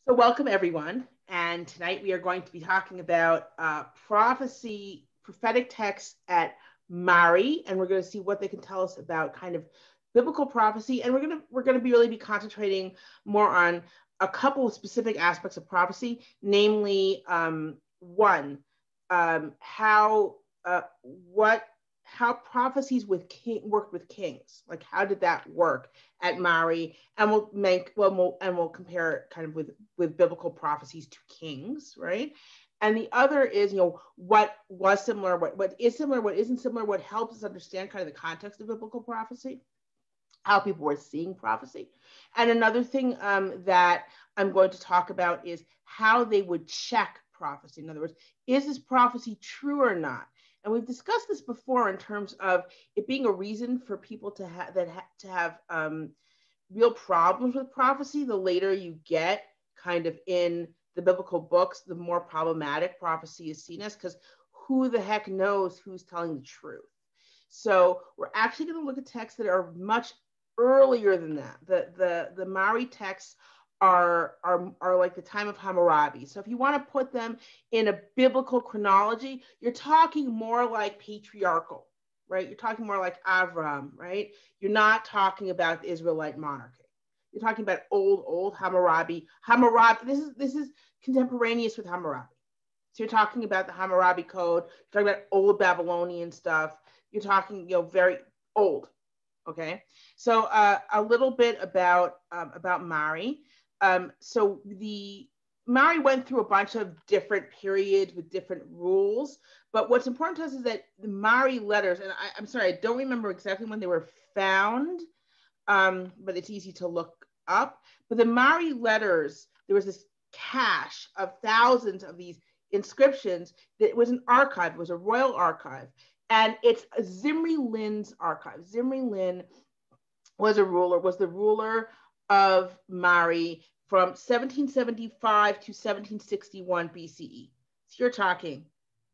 So welcome everyone. And tonight we are going to be talking about prophecy, prophetic texts at Mari, and we're going to see what they can tell us about kind of biblical prophecy. And we're going to be really be concentrating more on a couple of specific aspects of prophecy, namely one, how what how prophecies with worked with kings, like how did that work at Mari, and we'll compare it kind of with biblical prophecies to kings, right? And the other is, what was similar, what is similar, what isn't similar, what helps us understand kind of the context of biblical prophecy, how people were seeing prophecy. And another thing that I'm going to talk about is how they would check prophecy. In other words, is this prophecy true or not? And we've discussed this before in terms of it being a reason for people to have real problems with prophecy. The later you get kind of in the biblical books, the more problematic prophecy is seen as, because who the heck knows who's telling the truth? So we're actually going to look at texts that are much earlier than that. The Mari texts are like the time of Hammurabi. So if you want to put them in a biblical chronology, you're talking more like patriarchal, right? You're talking more like Avram, right? You're not talking about the Israelite monarchy. You're talking about old Hammurabi. This is contemporaneous with Hammurabi. So you're talking about the Hammurabi Code. You're talking about old Babylonian stuff. You're talking, very old. Okay. So a little bit about Mari. So the Mari went through a bunch of different periods with different rules, but what's important to us is that the Mari letters, and I'm sorry, I don't remember exactly when they were found, but it's easy to look up. But the Mari letters, there was this cache of thousands of these inscriptions that was an archive, it was a royal archive, and it's Zimri Lin's archive. Zimri Lin was the ruler of Mari from 1775 to 1761 BCE. So you're talking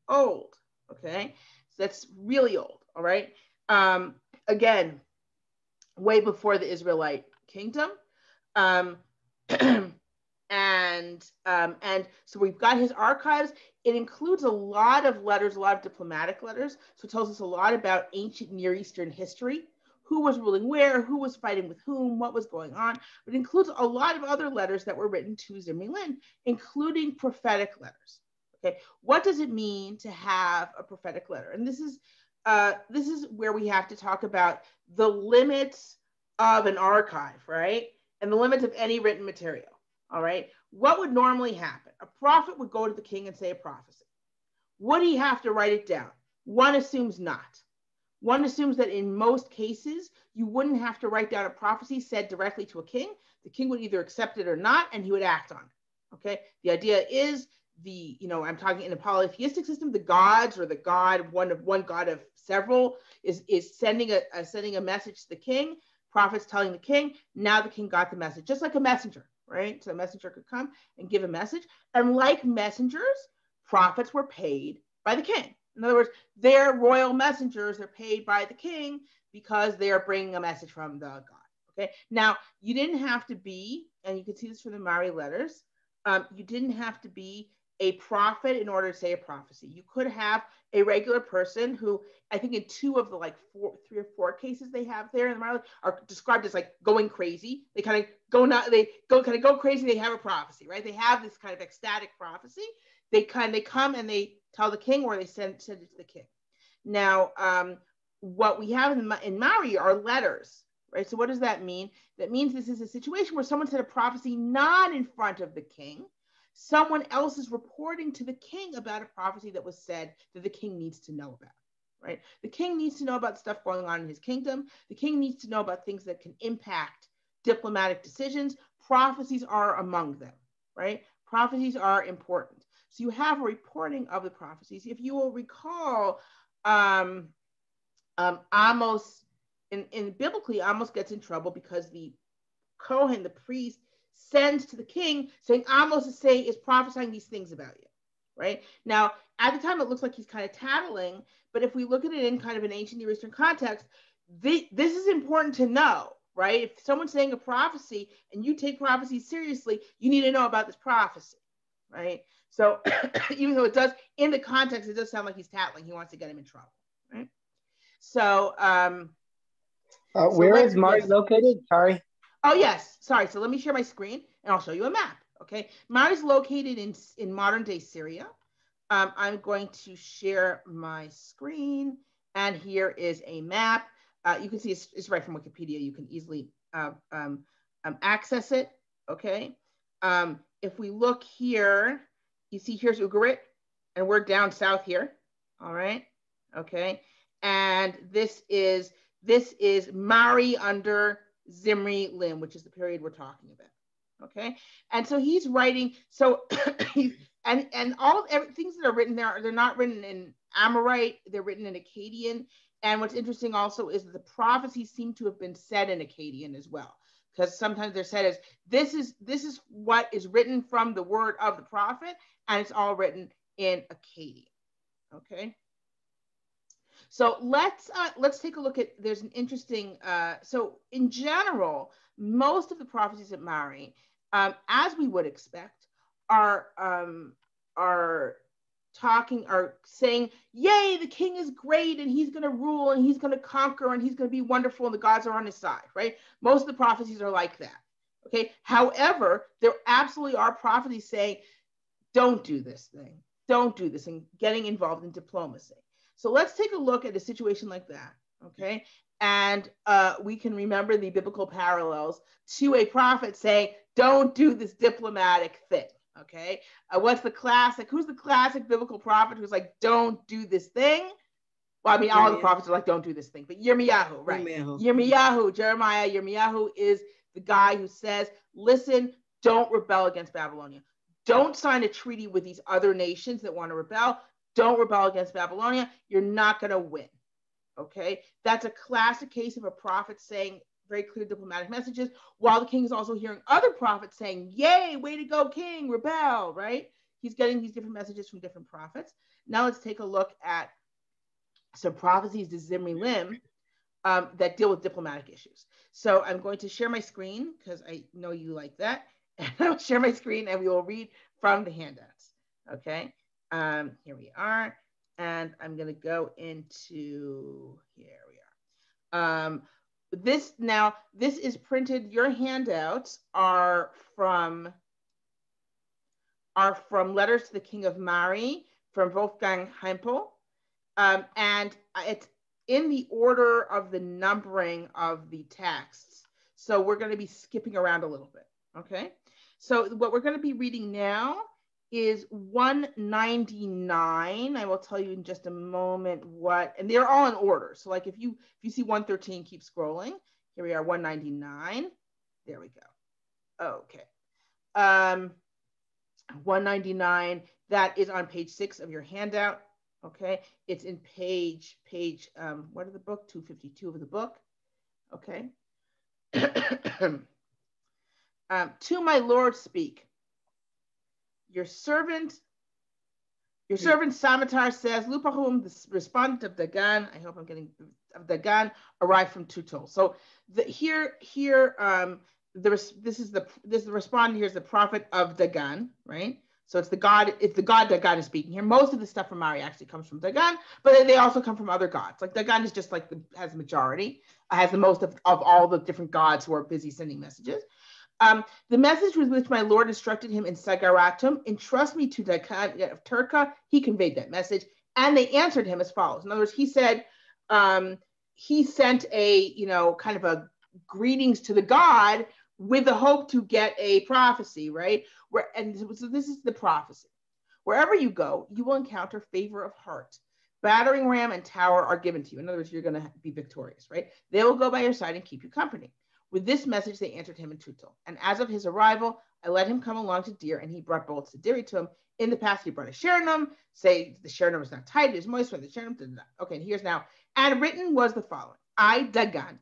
old, okay? So that's really old, all right? Again, way before the Israelite kingdom. And so we've got his archives. It includes a lot of letters, a lot of diplomatic letters. So it tells us a lot about ancient Near Eastern history, who was ruling where, who was fighting with whom, what was going on. But it includes a lot of other letters that were written to Zimri Lin, including prophetic letters. Okay, what does it mean to have a prophetic letter? And this is where we have to talk about the limits of an archive, right? And the limits of any written material. All right. What would normally happen? A prophet would go to the king and say a prophecy. Would he have to write it down? One assumes not. One assumes that in most cases, you wouldn't have to write down a prophecy said directly to a king. The king would either accept it or not, and he would act on it. Okay. The idea is I'm talking in a polytheistic system, the gods or the god, one god of several is sending a message to the king. Prophets telling the king, now the king got the message, just like a messenger, right? So a messenger could come and give a message. And like messengers, prophets were paid by the king. In other words, they're royal messengers. They're paid by the king because they are bringing a message from the god. Okay. Now, you didn't have to be, and you can see this from the Mari letters, you didn't have to be a prophet in order to say a prophecy. You could have a regular person who, I think in two of the three or four cases they have there in the Mari are described as like going crazy. They kind of go crazy. They have a prophecy, right? They have this kind of ecstatic prophecy. They come and they tell the king, or they send it to the king. Now, what we have in Mari are letters, right? So what does that mean? That means this is a situation where someone said a prophecy not in front of the king. Someone else is reporting to the king about a prophecy that was said that the king needs to know about, right? The king needs to know about stuff going on in his kingdom. The king needs to know about things that can impact diplomatic decisions. Prophecies are among them, right? Prophecies are important. So you have a reporting of the prophecies. If you will recall, Amos, in biblically, Amos gets in trouble because the Kohen, the priest, sends to the king saying Amos is prophesying these things about you, right? Now, at the time, it looks like he's kind of tattling, but if we look at it in kind of an ancient Near Eastern context, this is important to know, right? If someone's saying a prophecy and you take prophecy seriously, you need to know about this prophecy, right? So even though it does, in the context, it does sound like he's tattling. He wants to get him in trouble, right? So, where is Mari located? Sorry. Oh, yes. Sorry. So let me share my screen and I'll show you a map. Okay. Mari is located in modern day Syria. I'm going to share my screen, and here is a map. You can see it's right from Wikipedia. You can easily access it. Okay. If we look here, you see here's Ugarit, and we're down south here. All right. Okay. And this is Mari under Zimri Lim, which is the period we're talking about. Okay. And so he's writing, so and all things that are written there, they're not written in Amorite, they're written in Akkadian. And what's interesting also is that the prophecies seem to have been said in Akkadian as well, because sometimes they're said as this is what is written from the word of the prophet, and it's all written in Akkadian. Okay. So let's take a look at, there's an interesting, so in general, most of the prophecies at Mari, as we would expect, are saying, yay, the king is great and he's going to rule and he's going to conquer and he's going to be wonderful and the gods are on his side, right? Most of the prophecies are like that. Okay. However, there absolutely are prophecies saying, don't do this thing, don't do this, and getting involved in diplomacy. So let's take a look at a situation like that, okay? And we can remember the biblical parallels to a prophet saying, don't do this diplomatic thing, okay? Who's the classic biblical prophet who's like, don't do this thing? Well, I mean, all the prophets are like, don't do this thing, but Yirmiyahu, right? Yirmiyahu is the guy who says, listen, don't rebel against Babylonia. Don't sign a treaty with these other nations that want to rebel. Don't rebel against Babylonia. You're not going to win. Okay. That's a classic case of a prophet saying very clear diplomatic messages, while the king is also hearing other prophets saying, yay, way to go, king, rebel, right? He's getting these different messages from different prophets. Now let's take a look at some prophecies to Zimri Lim that deal with diplomatic issues. So I'm going to share my screen because I know you like that. And I'll share my screen and we will read from the handouts. Okay. Here we are, and I'm going to go into, here we are. This is printed. Your handouts are from Letters to the King of Mari from Wolfgang Hempel, and it's in the order of the numbering of the texts. So we're going to be skipping around a little bit. Okay. So what we're going to be reading now is 199. I will tell you in just a moment what, and they're all in order. So like if you see 113, keep scrolling. Here we are, 199. There we go. Okay. 199, that is on page 6 of your handout. Okay. It's in page what of the book? 252 of the book. Okay. To my Lord speak. Your servant Samatar says, Lupahum, the respondent of Dagan, I hope I'm getting, of Dagan, arrived from Tutol. So this is the respondent here is the prophet of Dagan, right? So it's the god Dagan is speaking here. Most of the stuff from Mari actually comes from Dagan, but they also come from other gods. Like Dagan is just like has the majority, has the most of all the different gods who are busy sending messages. The message with which my Lord instructed him in Sagaratum, entrust me to Dagan of Turka, he conveyed that message, and they answered him as follows. In other words, he said, he sent a, kind of a greetings to the god with the hope to get a prophecy, right? So this is the prophecy. Wherever you go, you will encounter favor of heart. Battering ram and tower are given to you. In other words, you're going to be victorious, right? They will go by your side and keep you company. With this message, they answered him in Tutul. And as of his arrival, I let him come along to Deir, and he brought bullets to Diri to him. In the past, he brought a Sharanum, say the Sharanum was not tight, it is moist, when the Sharanum, okay, and here's now. And written was the following. I, Dagan,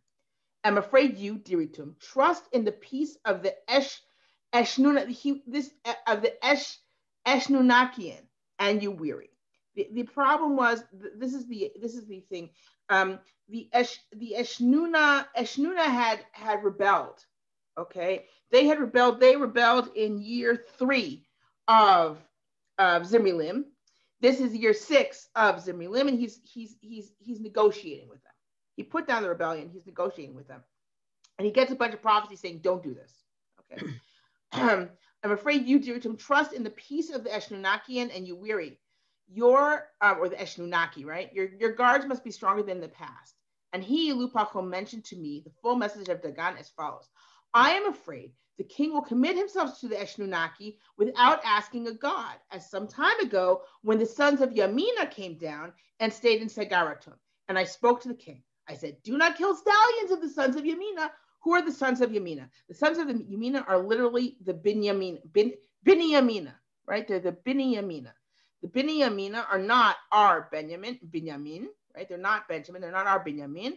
am afraid you, Diritum, trust in the peace of the Eshnunakian, and you weary. The problem was, this is the thing. The Eshnuna had rebelled. Okay, they had rebelled. They rebelled in year 3 of Zimri-Lim. This is year 6 of Zimri-Lim, and he's negotiating with them. He put down the rebellion. He's negotiating with them, and he gets a bunch of prophecies saying, "Don't do this." Okay. I'm afraid you, Jerusalem, trust in the peace of the Eshnunakian, and you weary. Or the Eshnunaki, right? Your guards must be stronger than the past. And he, Lupachom, mentioned to me the full message of Dagan as follows. I am afraid the king will commit himself to the Eshnunaki without asking a god, as some time ago when the sons of Yamina came down and stayed in Segaratum. And I spoke to the king. I said, do not kill stallions of the sons of Yamina. Who are the sons of Yamina? The sons of the Yamina are literally the Binyamina, right? They're the Binyamina. The Binyamina are not our Benjamin, right? They're not Benjamin. They're not our Benjamin.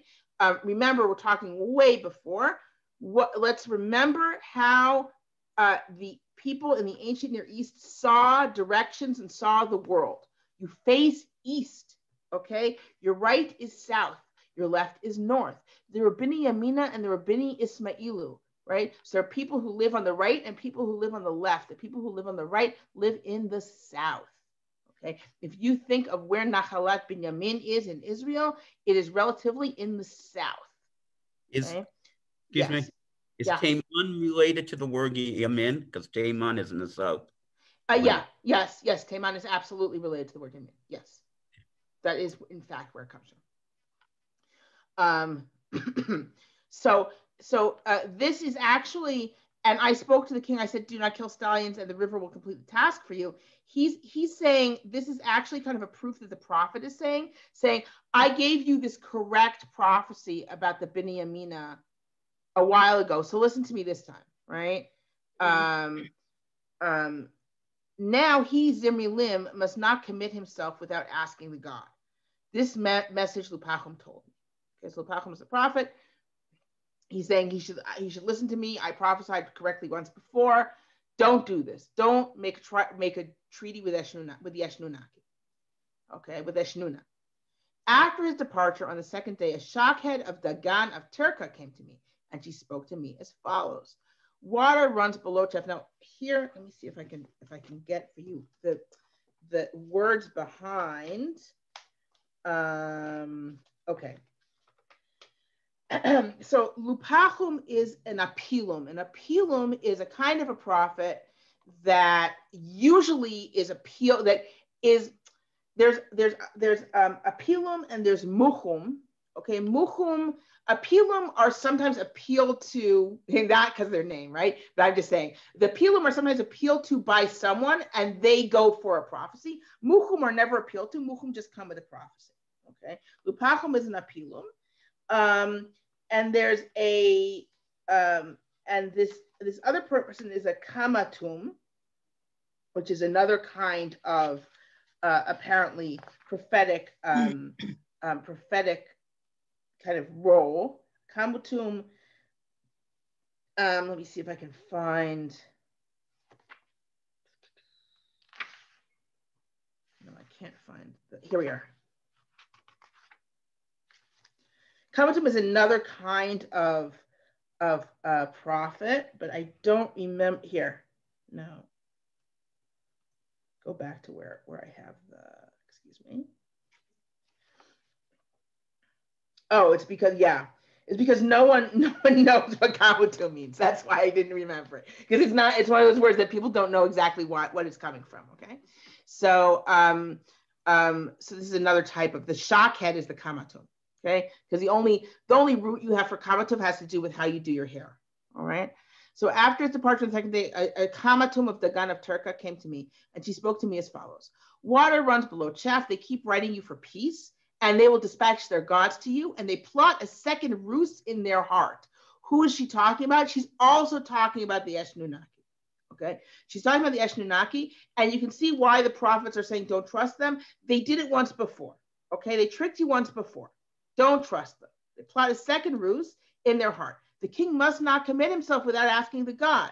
Remember, we're talking way before. Let's remember how the people in the ancient Near East saw directions and saw the world. You face east, okay? Your right is south. Your left is north. There are Bini Yamina and there are Bini Ismailu, right? So there are people who live on the right and people who live on the left. The people who live on the right live in the south. Okay. If you think of where Nahalat Binyamin is in Israel, it is relatively in the south. Okay? Excuse me. Is Taman related to the word Yamin? Because Taman is in the south. Yes. Taman is absolutely related to the word Yamin. Yes. That is, in fact, where it comes from. So this is actually, and I spoke to the king. I said, do not kill stallions and the river will complete the task for you. He's saying this is actually kind of a proof that the prophet is saying, I gave you this correct prophecy about the Bini Yamina a while ago. So listen to me this time, right? Now he, Zimri-Lim, must not commit himself without asking the God. This message Lupachom told me. Okay, so Lupachom is a prophet. He's saying he should listen to me. I prophesied correctly once before. Don't do this. Don't make a treaty with the Eshnunaki. Okay, with Eshnuna. After his departure on the second day, a shockhead of Dagan of Turka came to me, and she spoke to me as follows: water runs below Chef. Now here, let me see if I can get for you the words behind. Okay. So Lupachom is an apilum. An apilum is a kind of a prophet that usually is there's apilum and there's muchum. Okay, muchum, apilum are sometimes appealed to, not because of their name, right? But I'm just saying the apilum are sometimes appealed to by someone and they go for a prophecy. Muchum are never appealed to. Muchum just come with a prophecy. Okay, Lupachom is an apilum. And there's and this other person is a kamatum, which is another kind of apparently prophetic prophetic kind of role. Kamatum. Let me see if I can find. No, I can't find. Here we are. Kamatum is another kind of prophet, but I don't remember here. No. Go back to where I have the, excuse me. Oh, it's because no one knows what Kamatum means. That's why I didn't remember it. Because it's one of those words that people don't know exactly what it's coming from. Okay. So so this is another type of, the shockhead is the Kamatum. Okay, because the only root you have for kamatum has to do with how you do your hair. All right. So after his departure on the second day, a kamatum of Dagan of Turka came to me, and she spoke to me as follows: water runs below chaff. They keep writing you for peace, and they will dispatch their gods to you, and they plot a second ruse in their heart. Who is she talking about? She's also talking about the Eshnunaki. Okay, she's talking about the Eshnunaki, and you can see why the prophets are saying don't trust them. They did it once before. Okay, they tricked you once before. Don't trust them. They plot a second ruse in their heart. The king must not commit himself without asking the God.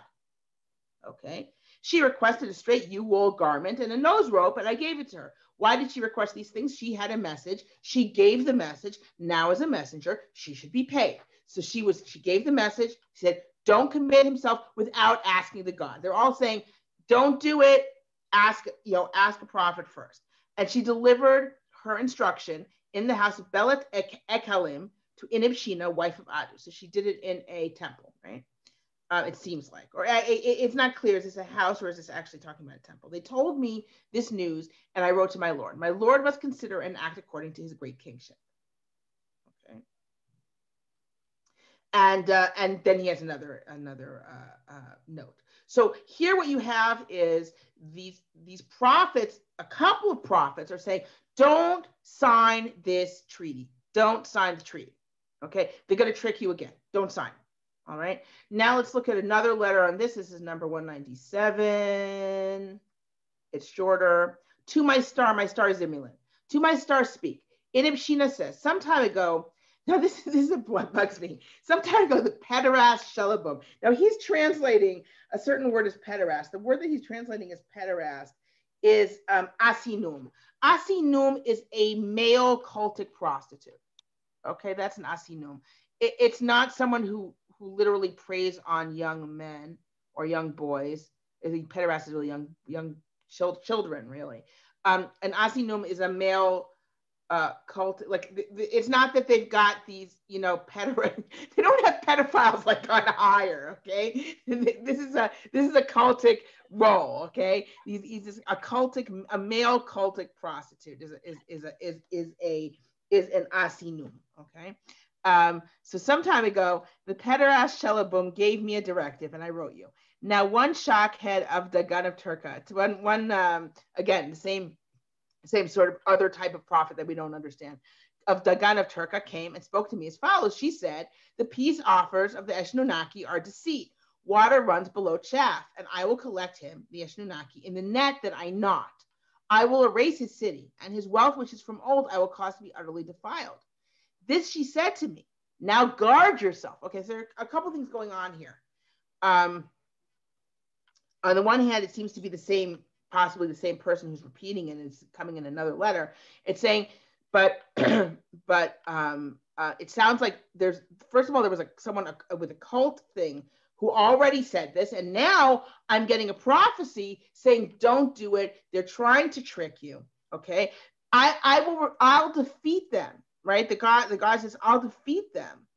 Okay. She requested a straight wool garment and a nose rope, and I gave it to her. Why did she request these things? She had a message. She gave the message. Now, as a messenger, she should be paid. So she gave the message. She said, don't commit himself without asking the God. They're all saying, don't do it. Ask a prophet first. And she delivered her instruction in the house of Belet Ekhalim to Inibshina, wife of Adu. So she did it in a temple, right? It seems like, or it's not clear. Is this a house or is this actually talking about a temple? They told me this news, and I wrote to my Lord. My Lord must consider and act according to his great kingship. Okay. And then he has another note. So here, what you have is these prophets. A couple of prophets are saying, "Don't sign this treaty. Don't sign the treaty." Okay, they're going to trick you again. Don't sign it. All right. Now let's look at another letter on this. This is number 197. It's shorter. To my star Zimulin. To my star speak. Inibshina says, some time ago, now this is what bugs me. Some time ago, the pederast shelabum. Now he's translating a certain word as pederast. The word that he's translating as pederast is asinum. Asinum is a male cultic prostitute. Okay, that's an asinum. It's not someone who literally preys on young men or young boys. I think pederast is really young children, really. An asinum is a male cult. Like, it's not that they've got these, they don't have pedophiles like on hire. Okay, this is a cultic role. Okay, he's a male cultic prostitute is an asinum. Okay. So some time ago, the pederast Shelabum gave me a directive, and I wrote you. Now, one shockhead of Dagan of Turka, again, the same sort of other type of prophet that we don't understand, of Dagan of Turka came and spoke to me as follows. She said, the peace offers of the Eshnunaki are deceit. Water runs below chaff, and I will collect him, the Eshnunaki, in the net that I knot. I will erase his city, and his wealth, which is from old, I will cause to be utterly defiled. This she said to me. Now guard yourself. Okay, so there are a couple things going on here. On the one hand, it seems to be possibly the same person who's repeating it, and it's coming in another letter. It's saying, but it sounds like first of all, there was someone with a cult thing who already said this, and now I'm getting a prophecy saying, don't do it. They're trying to trick you. Okay, I'll defeat them. Right, the God says, I'll defeat them.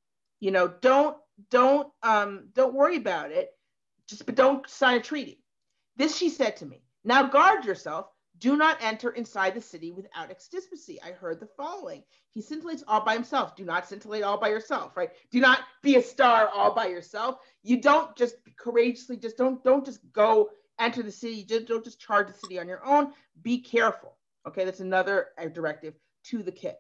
Don't worry about it. But don't sign a treaty. This she said to me. Now guard yourself. Do not enter inside the city without extispicy. I heard the following. He scintillates all by himself. Do not scintillate all by yourself. Right? Do not be a star all by yourself. You don't just courageously don't just go enter the city. Don't just charge the city on your own. Be careful. Okay, that's another directive to the king.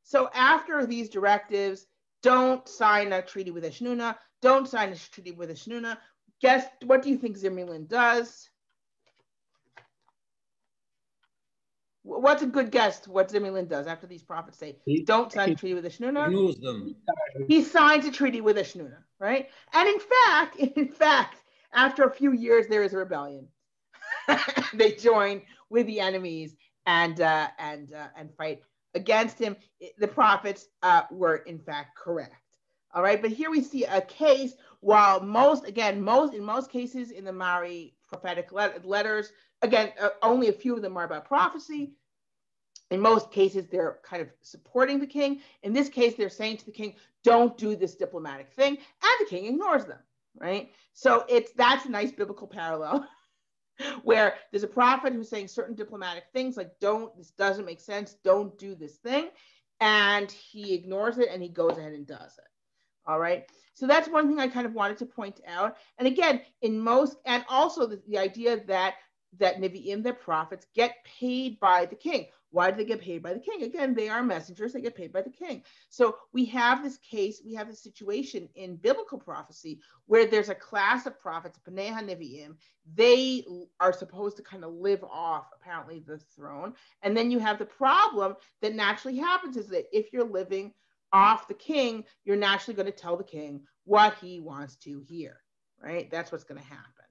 So after these directives, don't sign a treaty with Eshnuna. Don't sign a treaty with Eshnuna. Guess, what do you think Zimulin does? What's a good guess what Zimulin does after these prophets say, don't sign a treaty with Eshnuna? He signs a treaty with Eshnuna, right? And in fact, after a few years, there is a rebellion. They join with the enemies and fight against him. The prophets were in fact correct. All right, but here we see a case. While in most cases in the Mari prophetic letters, again, only a few of them are about prophecy. In most cases, they're kind of supporting the king. In this case, they're saying to the king, "Don't do this diplomatic thing," and the king ignores them. Right. So that's a nice biblical parallel. Where there's a prophet who's saying certain diplomatic things like, this doesn't make sense, don't do this thing. And he ignores it and he goes ahead and does it. All right. So that's one thing I kind of wanted to point out. And again, and also the idea that Nevi'im, the prophets, get paid by the king. Why do they get paid by the king? Again, they are messengers. They get paid by the king. So we have this situation in biblical prophecy where there's a class of prophets, Bnei HaNevi'im. They are supposed to kind of live off, apparently, the throne. And then you have the problem that naturally happens is that if you're living off the king, you're naturally going to tell the king what he wants to hear, right? That's what's going to happen.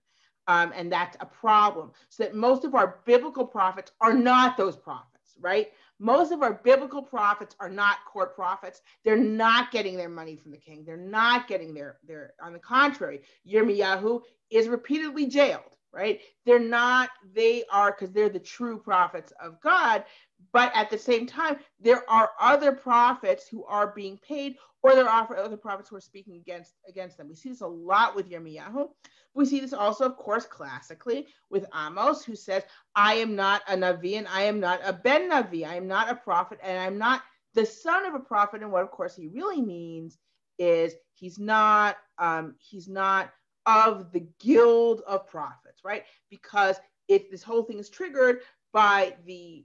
And that's a problem. So that most of our biblical prophets are not those prophets, right? Most of our biblical prophets are not court prophets. They're not getting their money from the king. They're not getting their on the contrary, Yirmiyahu is repeatedly jailed, right? They are, because they're the true prophets of God. But at the same time, there are other prophets who are being paid, or there are other prophets who are speaking against them. We see this a lot with Yirmiyahu. We see this also, of course, classically with Amos, who says, I am not a Navi and I am not a Ben Navi. I am not a prophet and I'm not the son of a prophet. And what, of course, he really means is he's not of the guild of prophets, right? Because this whole thing is triggered by the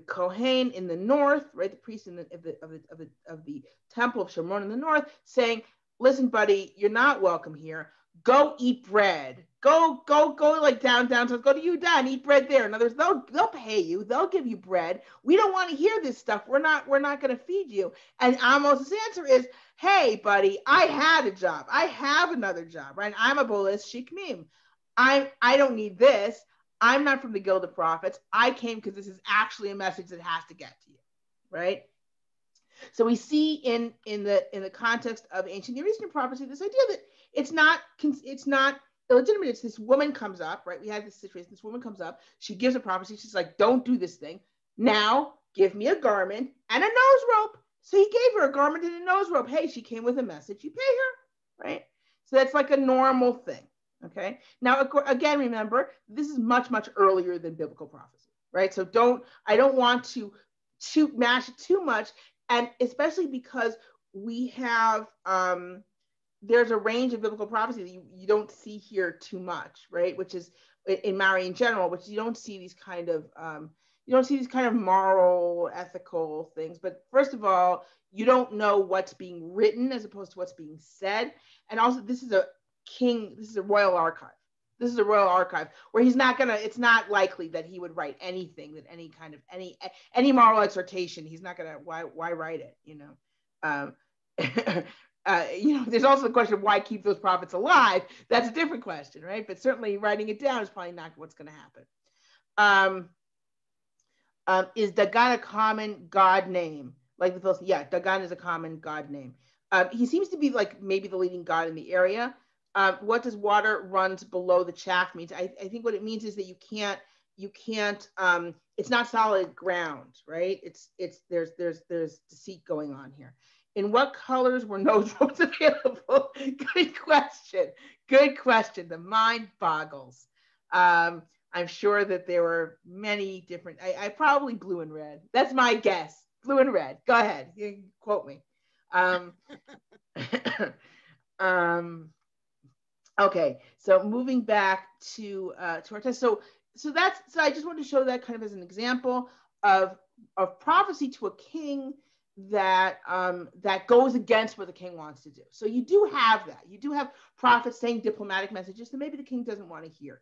Kohen in the north, right? The priest of the temple of Shomron in the north, saying, listen, buddy, you're not welcome here. Go eat bread. Go like down. So go to Yudah and eat bread there. In other words, they'll pay you. They'll give you bread. We don't want to hear this stuff. We're not going to feed you. And Amos' answer is, hey, buddy, I had a job. I have another job, right? I'm a boles shikmim. I don't need this. I'm not from the Guild of Prophets. I came because this is actually a message that has to get to you, right? So we see in the context of ancient Near Eastern prophecy this idea that it's not illegitimate. It's this woman comes up, right? We had this situation. This woman comes up. She gives a prophecy. She's like, "Don't do this thing. Now give me a garment and a nose rope." So he gave her a garment and a nose rope. Hey, she came with a message. You pay her, right? So that's like a normal thing. Okay. Now again, remember this is much earlier than biblical prophecy, right? So I don't want to mash it too much. And especially because we have, there's a range of biblical prophecy that you don't see here too much, right? Which is in Mary in general, which you don't see these kind of moral, ethical things. But first of all, you don't know what's being written as opposed to what's being said. And also, this is a royal archive. This is a royal archive where it's not likely that he would write anything that any moral exhortation. He's not gonna, why write it, you know? There's also the question of why keep those prophets alive. That's a different question, right? But certainly writing it down is probably not what's gonna happen. Is Dagan a common God name? Like the Philistines? Yeah, Dagan is a common God name. He seems to be like maybe the leading god in the area. What does water runs below the chaff means? I think what it means is that you can't, it's not solid ground, right? There's deceit going on here. In what colors were nose ropes available? Good question. The mind boggles. I'm sure that there were many different, I probably blue and red. That's my guess. Blue and red. Go ahead. You can quote me. Okay, so moving back to our test. So I just wanted to show that kind of as an example of prophecy to a king that goes against what the king wants to do. So you do have that. You do have prophets saying diplomatic messages that maybe the king doesn't want to hear.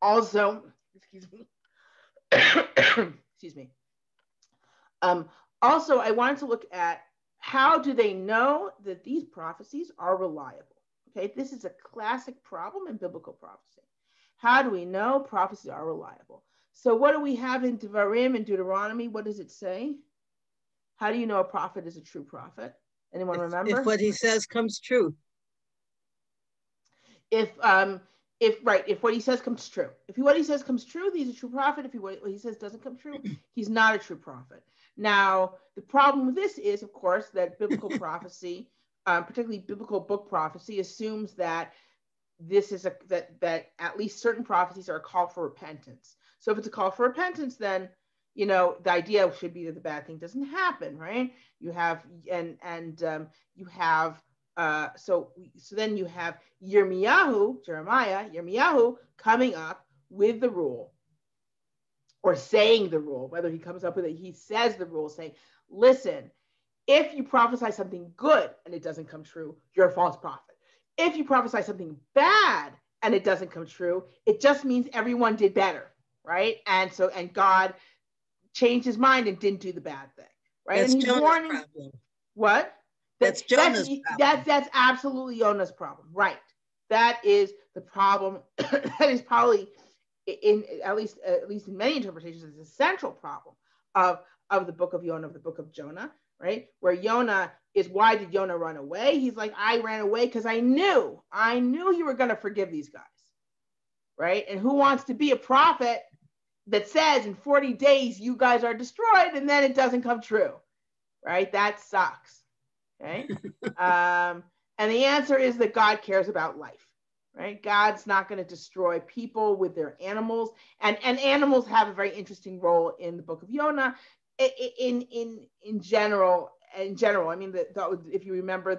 Also, excuse me. Also, I wanted to look at how do they know that these prophecies are reliable? Okay, this is a classic problem in biblical prophecy. How do we know prophecies are reliable? So what do we have in Devarim and Deuteronomy? What does it say? How do you know a prophet is a true prophet? Anyone remember? If what he says comes true. If what he says comes true. If what he says comes true, he's a true prophet. If what he says doesn't come true, he's not a true prophet. Now, the problem with this is, of course, that biblical prophecy, particularly biblical book prophecy, assumes that this is that at least certain prophecies are a call for repentance. So if it's a call for repentance, then the idea should be that the bad thing doesn't happen, right? You have so then you have Yirmiyahu coming up with the rule, or saying the rule, whether he comes up with it, he says the rule, saying, listen, if you prophesy something good and it doesn't come true, you're a false prophet. If you prophesy something bad and it doesn't come true, it just means everyone did better, right? And God changed his mind and didn't do the bad thing, right? That's and he's Jonah's warning. Problem. What? That's Jonah's problem. That's absolutely Jonah's problem, right? That is the problem. That is probably, in at least in many interpretations, is the central problem of the book of Jonah, right? Where Jonah is, why did Jonah run away? He's like, I ran away because I knew you were going to forgive these guys, right? And who wants to be a prophet that says in 40 days you guys are destroyed and then it doesn't come true, right? That sucks, okay? And the answer is that God cares about life, right? God's not going to destroy people with their animals, and animals have a very interesting role in the book of Jonah. In general, I memean, if you remember,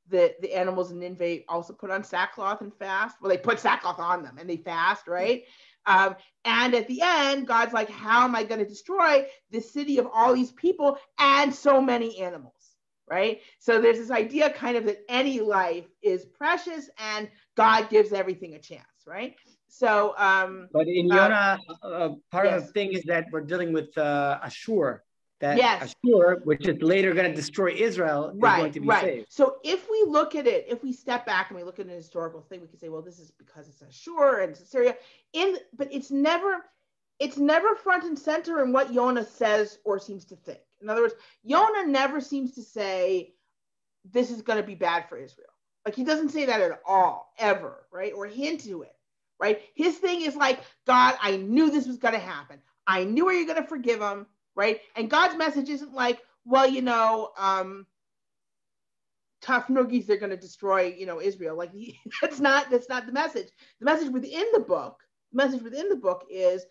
the animals in Nineveh also put on sackcloth and fast. Well, they put sackcloth on them and they fast, right? And at the end, God's like, how am I going to destroy the city of all these people and so many animals, right? So there's this idea kind of that any life is precious and God gives everything a chance, right? So, but in Jonah, part of the thing is that we're dealing with Ashur. That Ashur, which is later going to destroy Israel, is going to be saved. So if we look at it, if we step back and we look at an historical thing, we can say, well, this is because it's Ashur and it's Assyria. But it's never front and center in what Jonah says or seems to think. In other words, Jonah never seems to say this is going to be bad for Israel. Like, he doesn't say that at all, ever, right? Or hint to it, right? His thing is like, God, I knew this was going to happen. I knew you're going to forgive them. Right. And God's message isn't like, well, tough noogies, they're going to destroy, Israel. Like, that's not the message. The message within the book is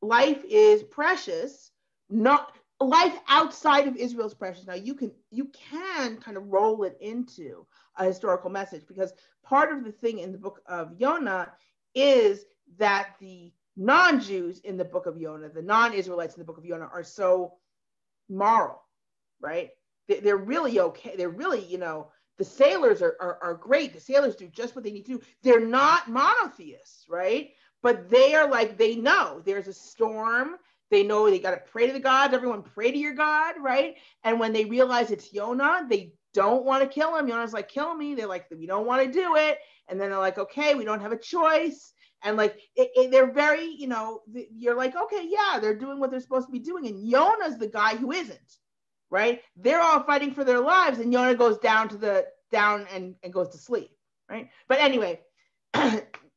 life is precious, not life outside of Israel is precious. Now you can kind of roll it into a historical message, because part of the thing in the book of Jonah is that the non-Jews in the book of Jonah, the non-Israelites in the book of Jonah, are so moral, right? They're really okay. They're really, the sailors are great. The sailors do just what they need to do. They're not monotheists, right? But they are like, they know there's a storm. They know they got to pray to the gods. Everyone pray to your God, right? And when they realize it's Jonah, they don't want to kill him. Jonah's like, kill me. They're like, we don't want to do it. And then they're like, okay, we don't have a choice. And like, they're very, you're like, okay, yeah, they're doing what they're supposed to be doing. And Jonah's the guy who isn't, right? They're all fighting for their lives, and Jonah goes down and goes to sleep, right? But anyway,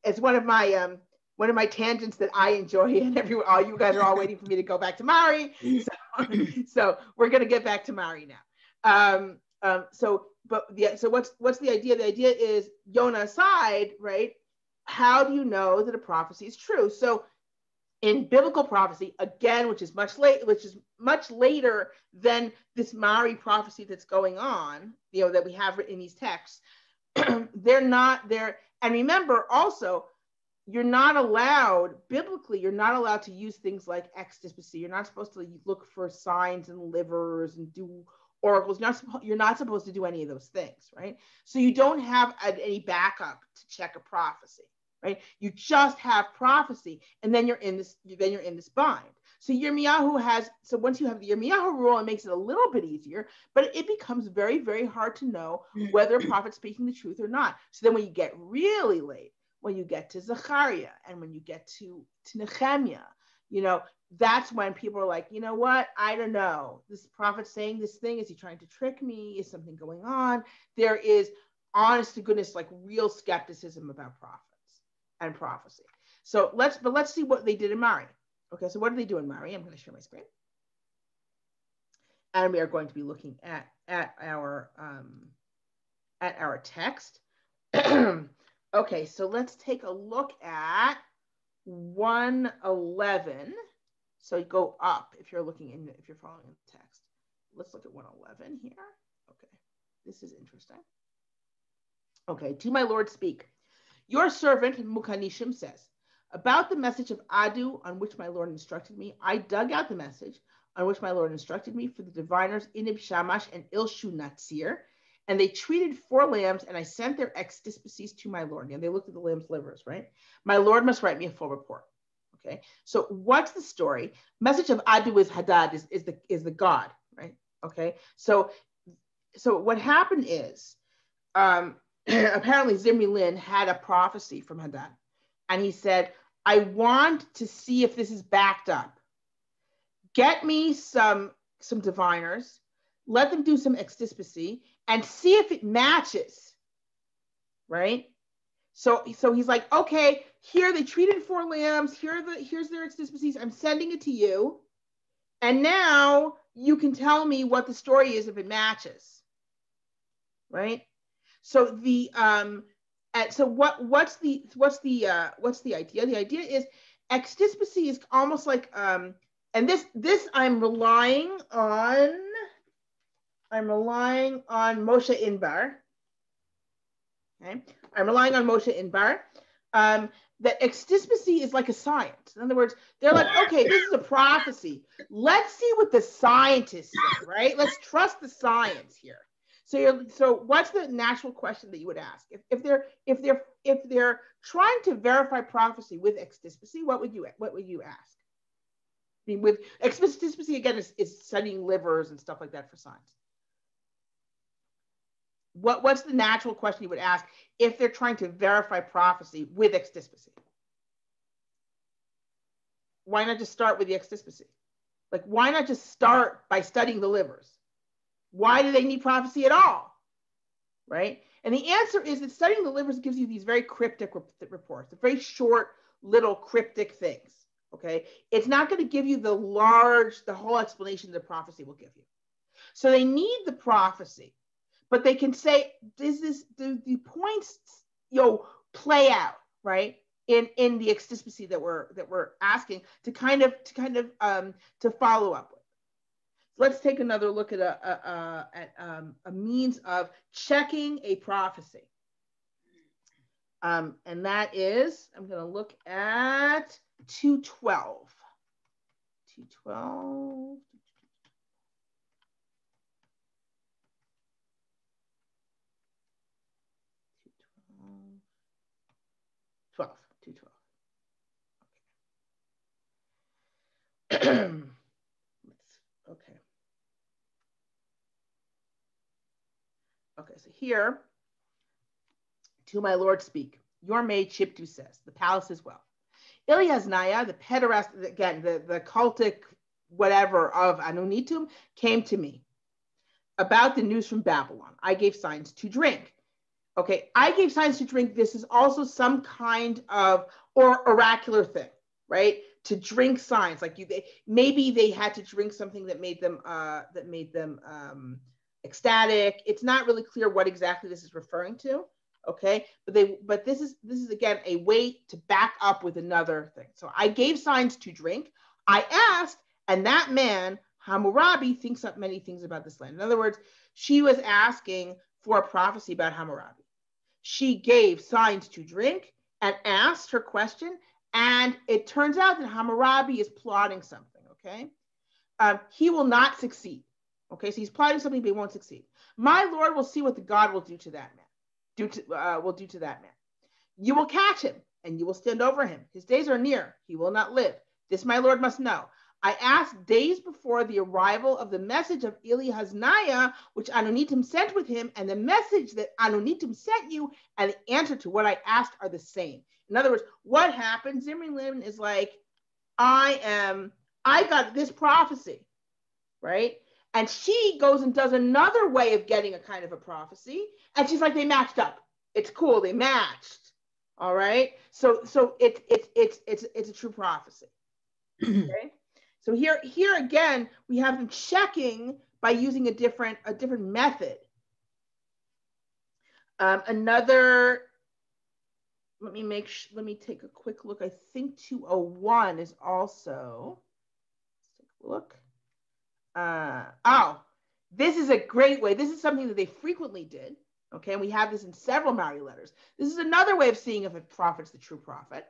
it's one of my tangents that I enjoy, and all you guys are all waiting for me to go back to Mari. So we're going to get back to Mari now. So what's the idea? The idea is, Jonah aside, right? How do you know that a prophecy is true? So in biblical prophecy, again, which is much later than this Mari prophecy that's going on, that we have written in these texts, they're not there. And remember also, you're not allowed to use things like ecstasy. You're not supposed to look for signs and livers and do oracles. You're not supposed to do any of those things, right? So you don't have any backup to check a prophecy. Right? You just have prophecy, and then you're in this bind. So once you have the Yirmiyahu rule, it makes it a little bit easier, but it becomes very, very hard to know whether a prophet's speaking the truth or not. So then when you get really late, when you get to Zechariah and when you get to Nehemiah, that's when people are like, you know what? I don't know. This prophet's saying this thing. Is he trying to trick me? Is something going on? There is, honest to goodness, like real skepticism about prophets and prophecy. So let's see what they did in Mari. Okay, so what did they do in Mari? I'm going to share my screen, and we are going to be looking at our text. Okay, so let's take a look at 111. So go up if you're following the text. Let's look at 111 here. Okay, this is interesting. Okay, to my Lord speak. Your servant Mukanishim says, about the message of Adu on which my Lord instructed me, I dug out the message on which my Lord instructed me for the diviners Inib Shamash and Ilshu Natsir, and they treated 4 lambs, and I sent their exdispices to my Lord. And they looked at the lamb's livers, right? My Lord must write me a full report. Okay, so what's the story? Message of Adu is Hadad, is the god, right? Okay, so so what happened is, apparently Zimri Lin had a prophecy from Hadad, and he said, I want to see if this is backed up. Get me some diviners, let them do some extispicy, and see if it matches, right? So he's like, okay, here they treated 4 lambs, here's their extispicies, I'm sending it to you, and now you can tell me what the story is if it matches, right? So the so what's the idea? The idea is extispicy is almost like and this I'm relying on Moshe Inbar. Okay, I'm relying on Moshe Inbar. That extispicy is like a science. In other words, they're like, okay, this is a prophecy. Let's see what the scientists say, right? Let's trust the science here. So what's the natural question that you would ask if they're trying to verify prophecy with extispicy? What would you ask? I mean, with extispicy again is studying livers and stuff like that for science. What's the natural question you would ask if they're trying to verify prophecy with extispicy? Why not just start with the extispicy? Like, why not just start by studying the livers? Why do they need prophecy at all, right? And the answer is that studying the livers gives you these very cryptic reports, very short, little cryptic things, okay? It's not going to give you the whole explanation that prophecy will give you. So they need the prophecy, but they can say, do the points, play out, right? In the extispicy that we're asking to to follow up with. Let's take another look at a means of checking a prophecy. And that is, I'm going to look at 212. 212. 212. Okay. Okay, so here, to my Lord speak, your maid Shiptu says, the palace as well. Ilyaznaya, the pederast, again, the cultic whatever of Anunitum, came to me about the news from Babylon. I gave signs to drink. Okay, I gave signs to drink. This is also some kind of oracular thing, right? To drink signs, like maybe they had to drink something that made them ecstatic. It's not really clear what exactly this is referring to. Okay, but this is again a way to back up with another thing. So I gave signs to drink. I asked, and that man Hammurabi thinks up many things about this land. In other words, she was asking for a prophecy about Hammurabi. She gave signs to drink and asked her question, and it turns out that Hammurabi is plotting something. Okay, he will not succeed. Okay, so he's plotting something, but he won't succeed. My Lord will see what the God will do to that man. Will do to that man. You will catch him, and you will stand over him. His days are near. He will not live. This my Lord must know. I asked days before the arrival of the message of Ilyaznaya, which Anunitum sent with him, and the message that Anunitum sent you, and the answer to what I asked are the same. In other words, what happened? Zimri Lin is like, I got this prophecy, right? And she goes and does another way of getting a kind of a prophecy. And she's like, they matched up. It's cool. They matched. All right. So it's a true prophecy. Okay. So here again, we have them checking by using a different method. Let me take a quick look. I think 201 is also, let's take a look. This is a great way. This is something that they frequently did. Okay, and we have this in several Mari letters. This is another way of seeing if a prophet's the true prophet.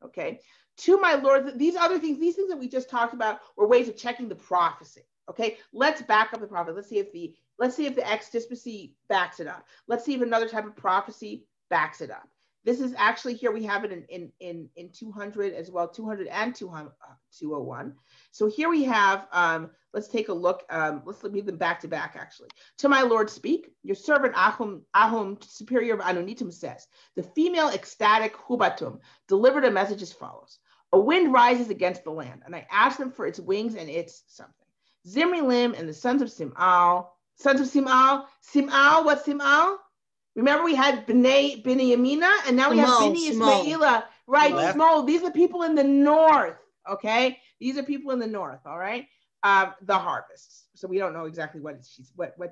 Okay, to my Lord, these things that we just talked about were ways of checking the prophecy. Okay, let's back up the prophet. Let's see if the extispicy backs it up. Let's see if another type of prophecy backs it up. This is actually here. We have it in 200 as well, 200 and 201. So here we have, let's take a look. Let's read them back to back, actually. To my Lord speak, your servant Ahum, superior of Anunitum, says, the female ecstatic Hubatum delivered a message as follows. A wind rises against the land, and I asked them for its wings and its something. Zimri Lim and the sons of Sim'al. Sim'al, what's Sim'al? Remember we had Bnei Yamina, and now we have Bnei Ismaila. Right, Smol. These are people in the north, okay? These are people in the north, all right? The harvests. So we don't know exactly what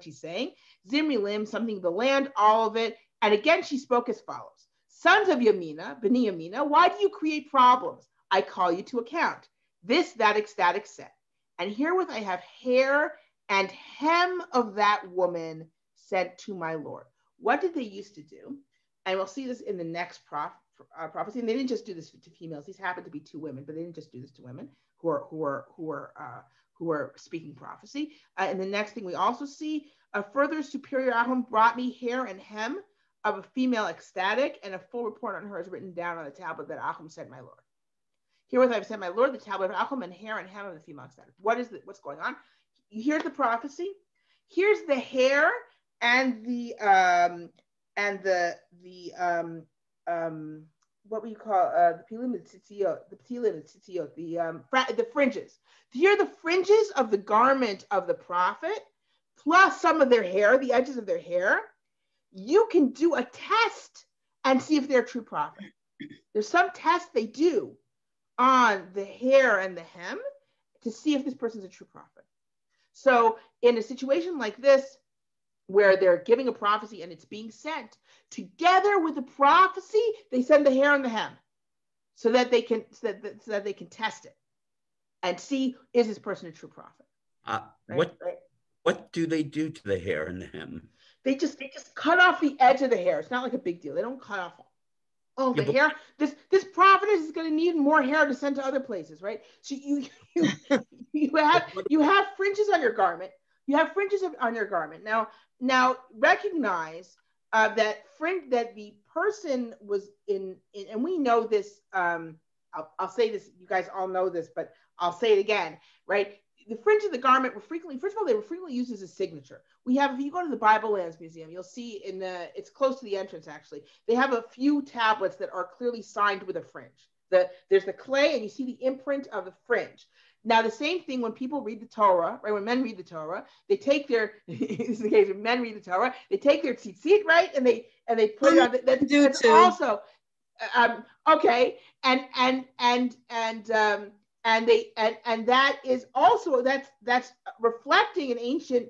she's saying. Zimri Lim, something the land, all of it. And again, she spoke as follows. Sons of Yamina, Bnei Yamina, why do you create problems? I call you to account. This, that ecstatic said. And herewith I have hair and hem of that woman sent to my Lord. What did they used to do? And we'll see this in the next prophecy. And they didn't just do this to females. These happened to be two women, but they didn't just do this to women who are speaking prophecy. And the next thing we also see, a further superior Ahum brought me hair and hem of a female ecstatic, and a full report on her is written down on the tablet that Ahum sent my Lord. Herewith I have sent my Lord the tablet of Ahum and hair and hem of the female ecstatic. What's going on? Here's the prophecy. Here's the hair and the what we call the fringes. Here are the fringes of the garment of the prophet, plus some of their hair, the edges of their hair. You can do a test and see if they're a true prophet. There's some test they do on the hair and the hem to see if this person's a true prophet. So in a situation like this, where they're giving a prophecy and it's being sent together with the prophecy, they send the hair and the hem so that they can test it and see, is this person a true prophet? What do they do to the hair and the hem? They just cut off the edge of the hair. It's not like a big deal. They don't cut off all the hair. This prophetess is going to need more hair to send to other places, right? So you have fringes on your garment. You have fringes on your garment. Now recognize that the person was in, and we know this. I'll say this. You guys all know this, but I'll say it again, right? The fringe of the garment were frequently used as a signature. We have, if you go to the Bible Lands Museum, you'll see it's close to the entrance actually. They have a few tablets that are clearly signed with a fringe. There's the clay, and you see the imprint of the fringe. Now, the same thing when people read the Torah, right? When men read the Torah, they take their, this is the case when men read the Torah, they take their tzitzit, right? And they put it on, that's also, okay. And that is also, that's reflecting an ancient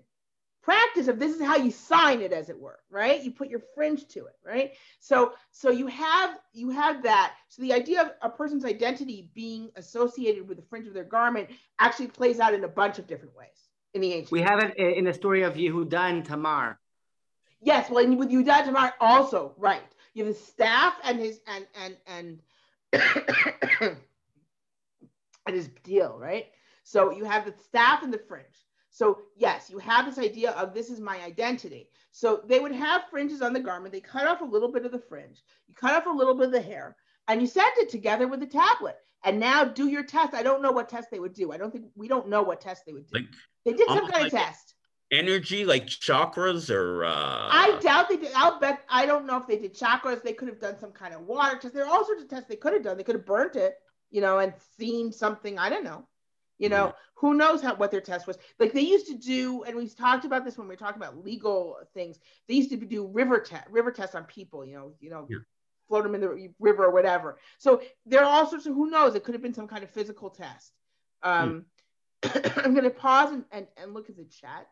practice of this is how you sign it, as it were, right? You put your fringe to it, right? So you have that. So the idea of a person's identity being associated with the fringe of their garment actually plays out in a bunch of different ways in the ancient. We have it in the story of Yehuda and Tamar. Yes, well, with Yehuda and Tamar also, right? You have the staff and his and his deal, right? So you have the staff and the fringe. So yes, you have this idea of this is my identity. So they would have fringes on the garment. They cut off a little bit of the fringe. You cut off a little bit of the hair, and you sent it together with the tablet. And now do your test. I don't know what test they would do. We don't know what test they would do. They did some kind of test. Energy, like chakras, or I doubt they did. I don't know if they did chakras. They could have done some kind of water test. There are all sorts of tests they could have done. They could have burnt it, and seen something. I don't know. Who knows what their test was. Like they used to do, and we talked about this when we were talking about legal things. They used to do river tests on people, float them in the river or whatever. So there are all sorts of, who knows, it could have been some kind of physical test. I'm going to pause and look at the chat.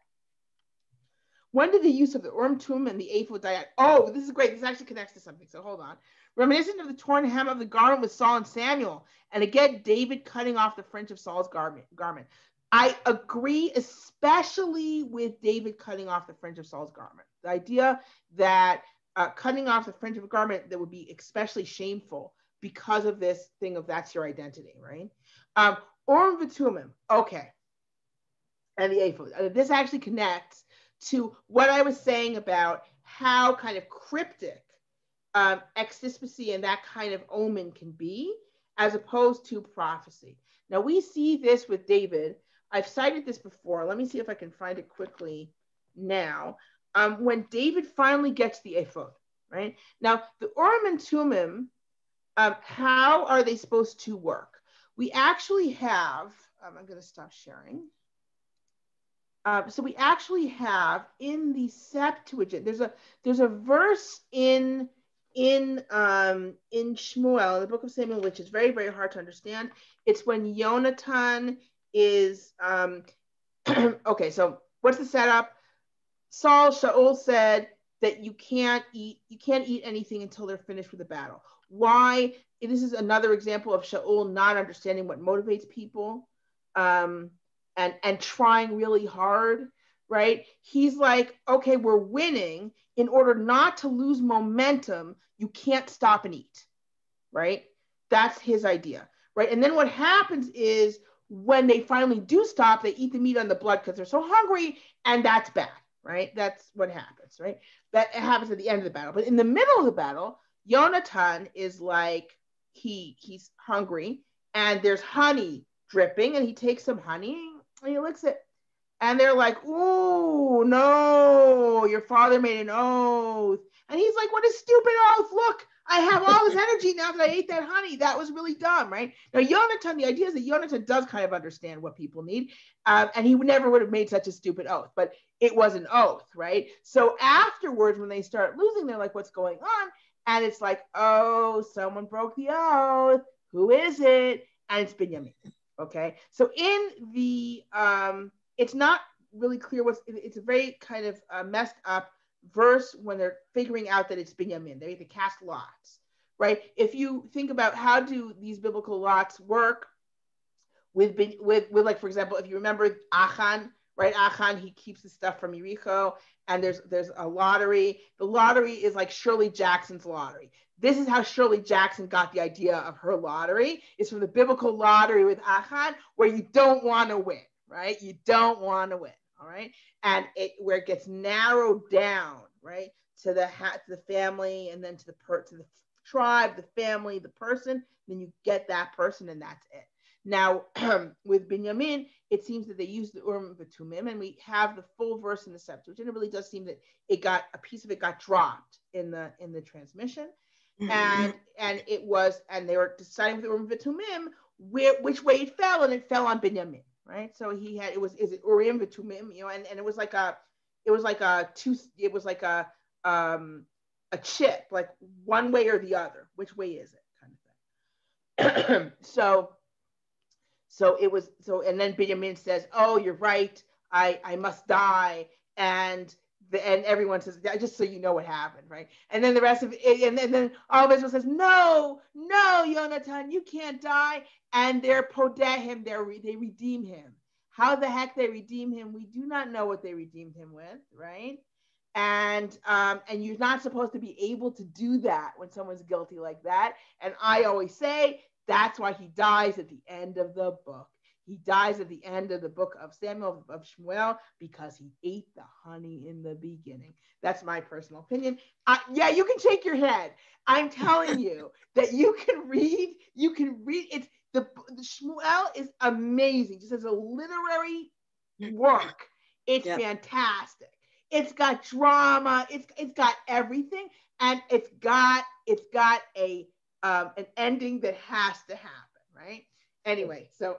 When did the use of the Urim Tum and the ephod die out? Oh, this is great. This actually connects to something. So hold on. Reminiscent of the torn hem of the garment with Saul and Samuel. And again, David cutting off the fringe of Saul's garment. I agree, especially with David cutting off the fringe of Saul's garment. The idea that cutting off the fringe of a garment that would be especially shameful because of this thing of that's your identity, right? Urim v'Tumim, okay. And the ephod. This actually connects to what I was saying about how kind of cryptic extispicy and that kind of omen can be, as opposed to prophecy. Now we see this with David. I've cited this before. Let me see if I can find it quickly now. When David finally gets the ephod, right? Now the Urim and Thummim, how are they supposed to work? We actually have, I'm going to stop sharing. So we actually have in the Septuagint, there's a verse in Shmuel, the book of Samuel, which is very, very hard to understand. It's when Yonatan is, okay, so what's the setup? Shaul said that you can't eat anything until they're finished with the battle. Why? This is another example of Shaul not understanding what motivates people, and trying really hard, right? He's like, okay, we're winning. In order not to lose momentum, you can't stop and eat, right? That's his idea, right? And then what happens is when they finally do stop, they eat the meat on the blood because they're so hungry, and that's bad, right? That's what happens, right? That happens at the end of the battle. But in the middle of the battle, Yonatan is like, he's hungry, and there's honey dripping, and he takes some honey and he licks it. And they're like, ooh, no, your father made an oath. And he's like, what a stupid oath. Look, I have all this energy now that I ate that honey. That was really dumb, right? Now, Yonatan, the idea is that Yonatan does kind of understand what people need. And he never would have made such a stupid oath, but it was an oath, right? So afterwards, when they start losing, they're like, what's going on? And it's like, oh, someone broke the oath. Who is it? And it's Binyamin. Okay. So in the, it's not really clear it's a very kind of messed up verse when they're figuring out that it's Binyamin. They have to cast lots, right? If you think about how do these biblical lots work with like, for example, if you remember Achan, right? Achan, he keeps the stuff from Yericho, and there's a lottery. The lottery is like Shirley Jackson's lottery. This is how Shirley Jackson got the idea of her lottery. It's from the biblical lottery with Achan, where you don't want to win, right? You don't want to win, all right? And where it gets narrowed down, right, to the family, and then to the tribe, the family, the person. Then you get that person, and that's it. Now, with Binyamin, it seems that they used the Urim and Thummim, and we have the full verse in the Septuagint. It really does seem that a piece of it got dropped in the transmission, and they were deciding with the Urim and Thummim which way it fell, and it fell on Binyamin, right? So is it Urim and Thummim, and it was like a chip, like one way or the other. Which way is it, kind of thing. And then Binyamin says, oh, you're right, I must die. And everyone says, just so you know what happened, right? And then the rest of it, and then all of Israel says, no, Yonatan, you can't die. And they're podeh him, they redeem him. How the heck they redeem him, we do not know what they redeemed him with, right? And you're not supposed to be able to do that when someone's guilty like that. And I always say, that's why he dies at the end of the book. He dies at the end of the book of Samuel, of Shmuel, because he ate the honey in the beginning. That's my personal opinion. Yeah, you can shake your head. I'm telling you that you can read. It's the Shmuel is amazing. Just as a literary work, it's fantastic. It's got drama. It's got everything, and it's got an ending that has to happen, right? Anyway, so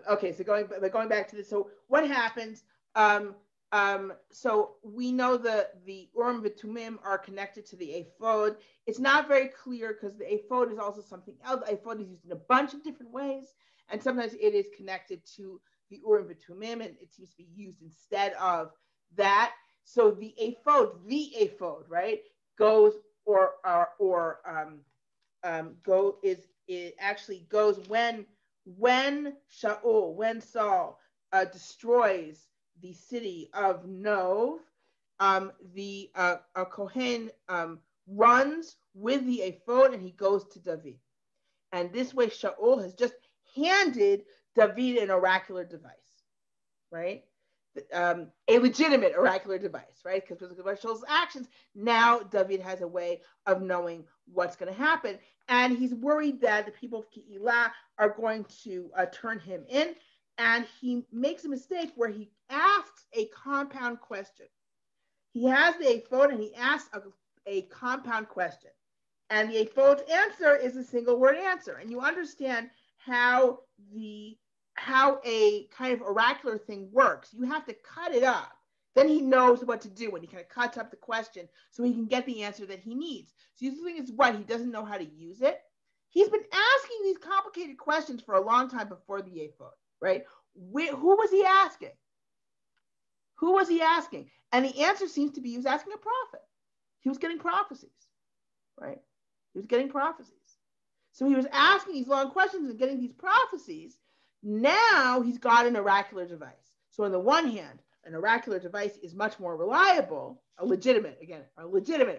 okay, so going back to this, so what happens? So we know the Urim and Thummim are connected to the ephod. It's not very clear because the ephod is also something else. The ephod is used in a bunch of different ways, and sometimes it is connected to the Urim and Thummim, and it seems to be used instead of that. So the ephod, right, goes it actually goes when Saul destroys the city of Nov, the Kohen runs with the ephod, and he goes to David. And this way Shaul has just handed David an oracular device, right? a legitimate oracular device, right? Because of Shaul's actions, now David has a way of knowing what's going to happen. And he's worried that the people of Keilah are going to turn him in. And he makes a mistake where he asks a compound question. He has the ephod and he asks a compound question. And the ephod's answer is a single word answer. And you understand how a kind of oracular thing works. You have to cut it up. Then he knows what to do when he kind of cuts up the question so he can get the answer that he needs. So the thing is, what? He doesn't know how to use it. He's been asking these complicated questions for a long time before the ephod, right? Who was he asking? Who was he asking? And the answer seems to be he was asking a prophet. He was getting prophecies, right? He was getting prophecies. So he was asking these long questions and getting these prophecies. Now he's got an oracular device. So on the one hand, an oracular device is much more reliable. A legitimate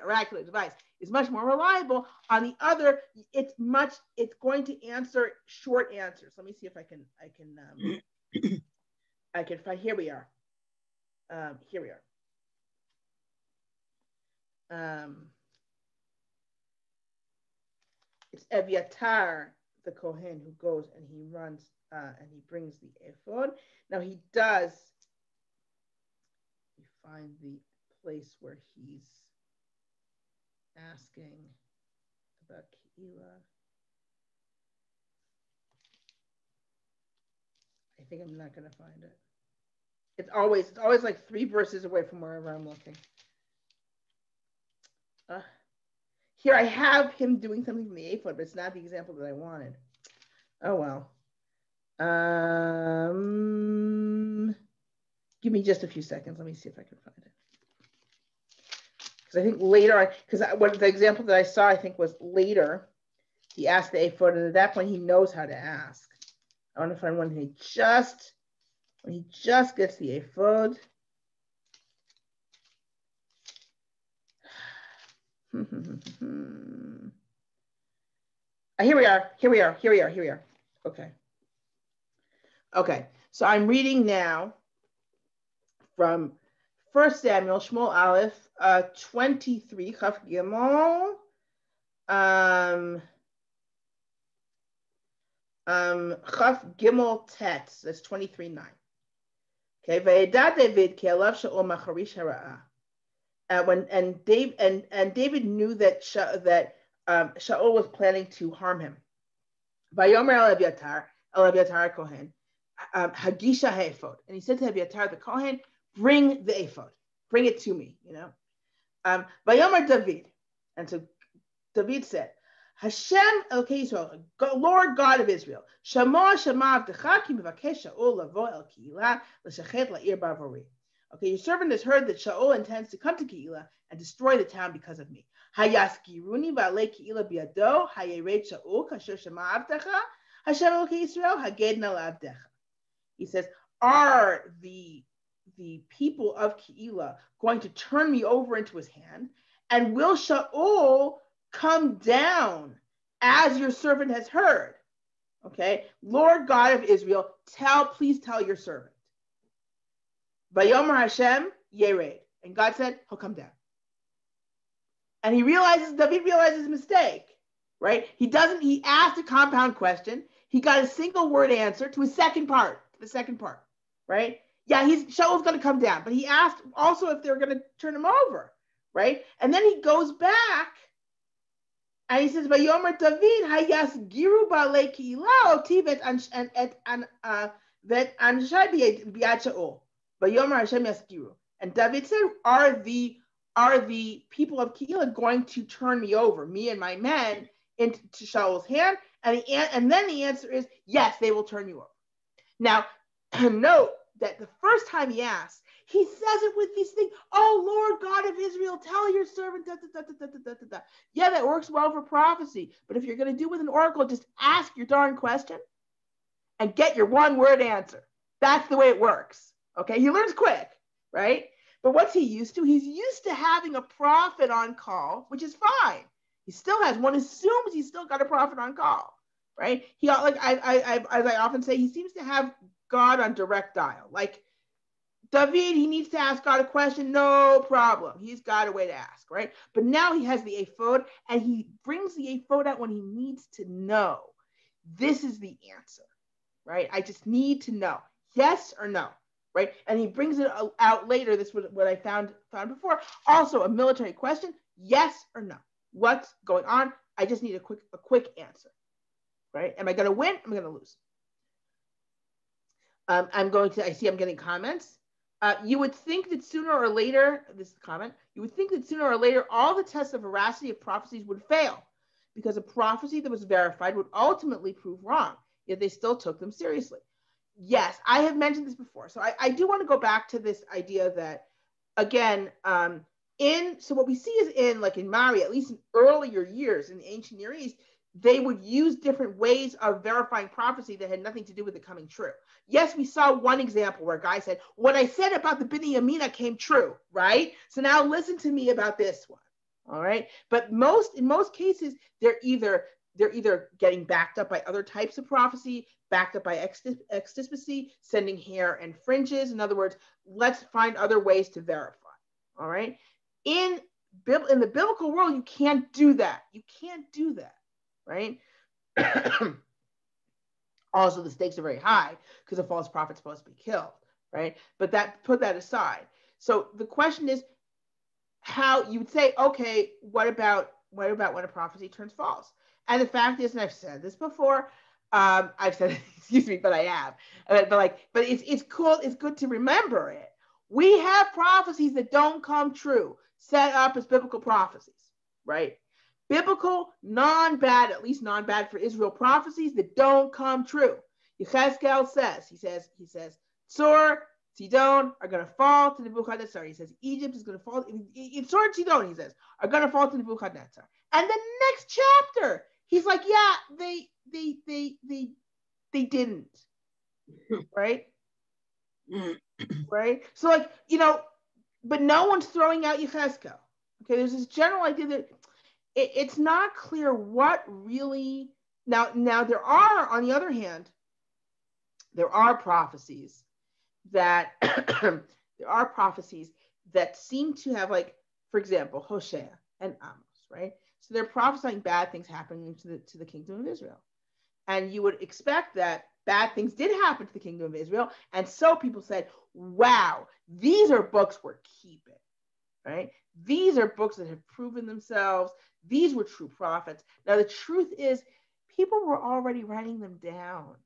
oracular device is much more reliable. On the other, it's going to answer short answers. Let me see if I can find. Here we are. It's Eviatar, the Kohen, who goes and he runs and he brings the ephod. Now he does. You find the place where he's asking about Keilah. I think I'm not going to find it. It's always like 3 verses away from wherever I'm looking. Here I have him doing something from the ephod, but it's not the example that I wanted. Oh well. Give me just a few seconds. Let me see if I can find it. Because I think later on, because the example that I saw, I think was later. He asked the ephod, and at that point he knows how to ask. I want to find one when he just gets the ephod. Here we are. Okay. So I'm reading now from 1 Samuel, Shmuel Aleph, 23, Chaf Gimel, Chaf Gimel Tet. That's 23:9. Okay. Ve'edah David ki alav Shaul macharish hara'ah. And David knew that Shaul was planning to harm him. Vayomer el Eviatar Kohen, Hagisha ha'ephod. And he said to Eviatar the Kohen, bring the ephod, bring it to me, Vayomer David. And so David said, Hashem Elokei Yisrael, Lord God of Israel, Shama avdecha ki mevakesh Shaul lavo el Keilah l'shachet la'ir ba'vari. Okay, your servant has heard that Shaul intends to come to Keilah and destroy the town because of me. Hayaskiruni va'alei Keilah biado, hayered Shaul kasher shema avdecha, Hashem Elokei Yisrael hagedna la'avdecha. He says, are the people of Keilah going to turn me over into his hand? And will Shaul come down as your servant has heard? Okay, Lord God of Israel, please tell your servant. Vayomer Hashem Yered. And God said, he'll come down. And David realizes his mistake, right? He asked a compound question. He got a single word answer to the second part, right? Yeah, Shaul's going to come down, but he asked also if they're going to turn him over, right? And then he goes back and he says, Vayomer David hayasgiru ba'alei Keilah oti vet anshai bi'ad Shaul. Vayomer Hashem yaskiru. And David said, are the people of Keilah going to turn me over, me and my men, into Shaul's hand? And then the answer is, yes, they will turn you over. Now, note that the first time he asks, he says it with these things, oh, Lord God of Israel, tell your servant, da, da, da, da, da, da, da. Yeah, that works well for prophecy. But if you're going to do with an oracle, just ask your darn question and get your one word answer. That's the way it works. Okay, he learns quick, right? But what's he used to? He's used to having a prophet on call, which is fine. He still has one, assumes he's still got a prophet on call, right? He, like as I often say, he seems to have God on direct dial. Like David, he needs to ask God a question, no problem. He's got a way to ask, right? But now he has the ephod, and he brings the ephod out when he needs to know. This is the answer, right? I just need to know, yes or no, right? And he brings it out later. This was what I found before. Also, a military question, yes or no. What's going on? I just need a quick answer, right? Am I going to win? Am I going to lose? I see I'm getting comments. You would think that sooner or later, this is a comment, you would think that sooner or later, all the tests of veracity of prophecies would fail because a prophecy that was verified would ultimately prove wrong, yet they still took them seriously. Yes, I have mentioned this before. So I do want to go back to this idea that, again, so what we see is in Mari, at least in earlier years in the ancient Near East, they would use different ways of verifying prophecy that had nothing to do with it coming true. Yes, we saw one example where a guy said, what I said about the Bnei Yamina came true, right? So now listen to me about this one, all right? But in most cases, they're either getting backed up by other types of prophecy, backed up by extipacy, sending hair and fringes. In other words, let's find other ways to verify, all right? In the biblical world, you can't do that. You can't do that. Right? Also, the stakes are very high because a false prophet's supposed to be killed, right? But put that aside. So the question is how you would say, okay, what about when a prophecy turns false? And the fact is, and I've said this before, I've said, excuse me, but I have, but it's cool. It's good to remember it. We have prophecies that don't come true, set up as biblical prophecies, right? Biblical, non-bad, at least non-bad for Israel prophecies that don't come true. Yechezkel says, he says, Tzor, Sidon are going to fall to Nebuchadnezzar. He says, Egypt is going to fall. Tzor and Sidon, he says, are going to fall to Nebuchadnezzar. And the next chapter, he's like, yeah, they didn't, right? Right? So but no one's throwing out Yechezkel. Okay, there's this general idea that it's not clear what really, now there are, on the other hand, there are prophecies that seem to have, for example, Hosea and Amos, right? So they're prophesying bad things happening to the kingdom of Israel. And you would expect that bad things did happen to the kingdom of Israel. And so people said, wow, these are books we're keeping, right? These are books that have proven themselves. These were true prophets. Now, the truth is, people were already writing them down,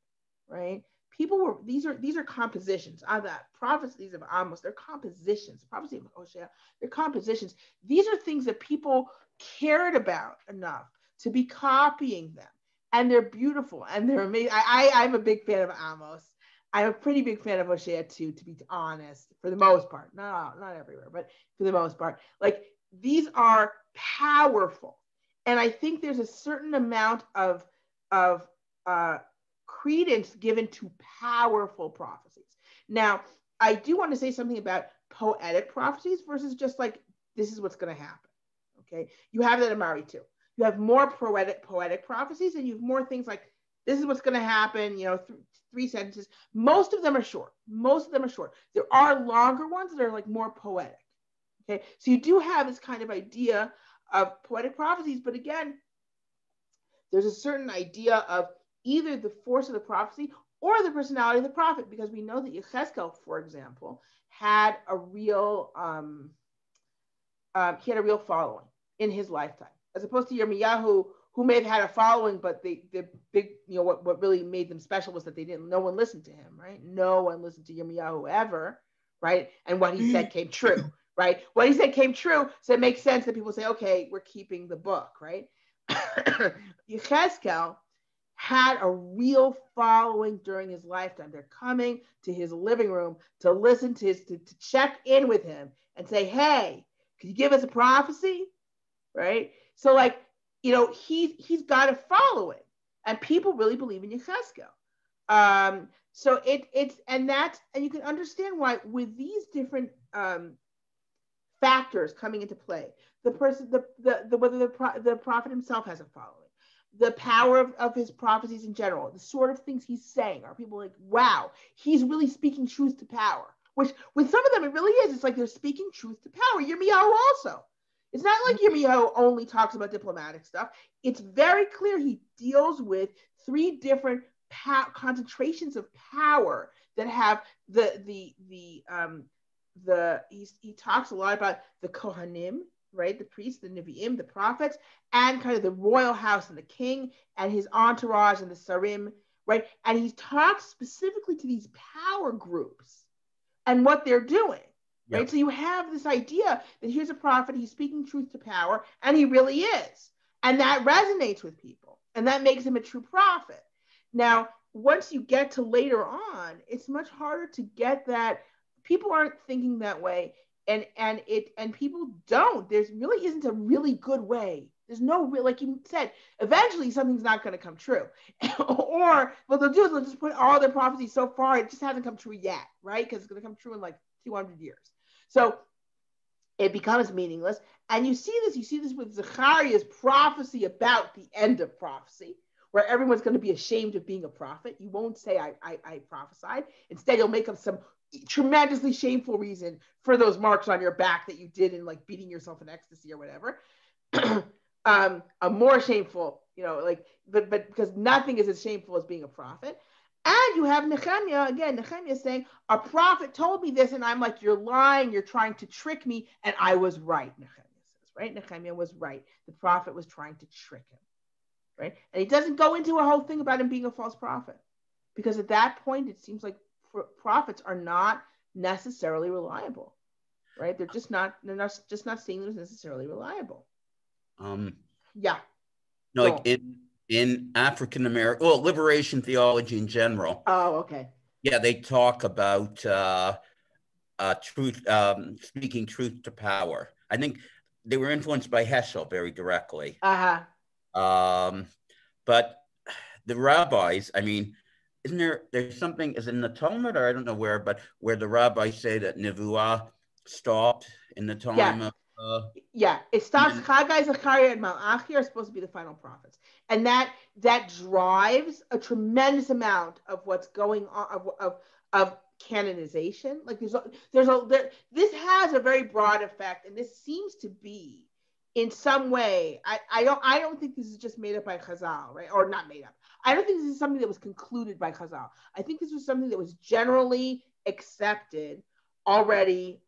right? These are compositions. The prophecies of Amos, they're compositions. The prophecy of Hosea, they're compositions. These are things that people cared about enough to be copying them. And they're beautiful and they're amazing. I'm a big fan of Amos. I'm a pretty big fan of Hosea too, to be honest, for the most part. Not everywhere, but for the most part. These are powerful. And I think there's a certain amount of credence given to powerful prophecies. Now, I do want to say something about poetic prophecies versus just this is what's going to happen. Okay. You have that in Mari too. You have more poetic prophecies, and you have more things like, this is what's going to happen, 3 sentences. Most of them are short. There are longer ones that are more poetic. Okay, so you do have this kind of idea of poetic prophecies, but again, there's a certain idea of either the force of the prophecy or the personality of the prophet, because we know that Yechezkel, for example, had a real following in his lifetime, as opposed to Yirmiyahu, who may have had a following, but the big, what really made them special was that no one listened to him, right? No one listened to Yirmiyahu ever, right? And what he said came true, right? What he said came true, so it makes sense that people say, okay, we're keeping the book, right? Yechezkel had a real following during his lifetime. They're coming to his living room to listen to to check in with him and say, hey, can you give us a prophecy, right? So he's got a following, and people really believe in Yechezkel. So and you can understand why with these different factors coming into play, whether the prophet himself has a following, the power of his prophecies in general, the sort of things he's saying, are people wow, he's really speaking truth to power. which with some of them, it really is. It's like they're speaking truth to power. Yirmiyahu also. It's not like Yirmiyahu only talks about diplomatic stuff. It's very clear he deals with three different concentrations of power that have he talks a lot about the Kohanim, right? The priests, the Nevi'im, the prophets, and kind of the royal house and the king and his entourage and the Sarim, right? And he talks specifically to these power groups and what they're doing, right? Yep. So you have this idea that here's a prophet, he's speaking truth to power, and he really is. And that resonates with people, and that makes him a true prophet. Now, once you get to later on, it's much harder to get that. People aren't thinking that way, and people don't. There's really isn't a really good way. There's no real, like you said, eventually something's not going to come true. Or what they'll do is they'll just put all their prophecies so far, it just hasn't come true yet, right? Because it's going to come true in like 200 years. So it becomes meaningless. And you see this with Zechariah's prophecy about the end of prophecy, where everyone's going to be ashamed of being a prophet. You won't say, I prophesied. Instead, you'll make up some tremendously shameful reason for those marks on your back that you did in like beating yourself in ecstasy or whatever. A more shameful, but because nothing is as shameful as being a prophet. And you have Nehemiah, again, Nehemiah saying, a prophet told me this, and I'm like, you're lying, you're trying to trick me, and I was right, Nehemiah says, right? Nehemiah was right. The prophet was trying to trick him, right? And he doesn't go into a whole thing about him being a false prophet, because at that point, it seems like prophets are not necessarily reliable, right? They're just not seeing them as necessarily reliable. Yeah. No, like in African American, liberation theology in general. Oh, okay. Yeah, they talk about truth, speaking truth to power. I think they were influenced by Heschel very directly. But the rabbis, I mean, isn't there's something, is it in the Talmud or I don't know where, but where the rabbis say that Nevuah stopped in the time of it stops. Haggai, Zechariah, and Malachi are supposed to be the final prophets, and that drives a tremendous amount of what's going on of canonization. Like this has a very broad effect, and this seems to be in some way. I don't think this is just made up by Chazal, right? Or not made up. I don't think this is something that was concluded by Chazal. I think this was something that was generally accepted already.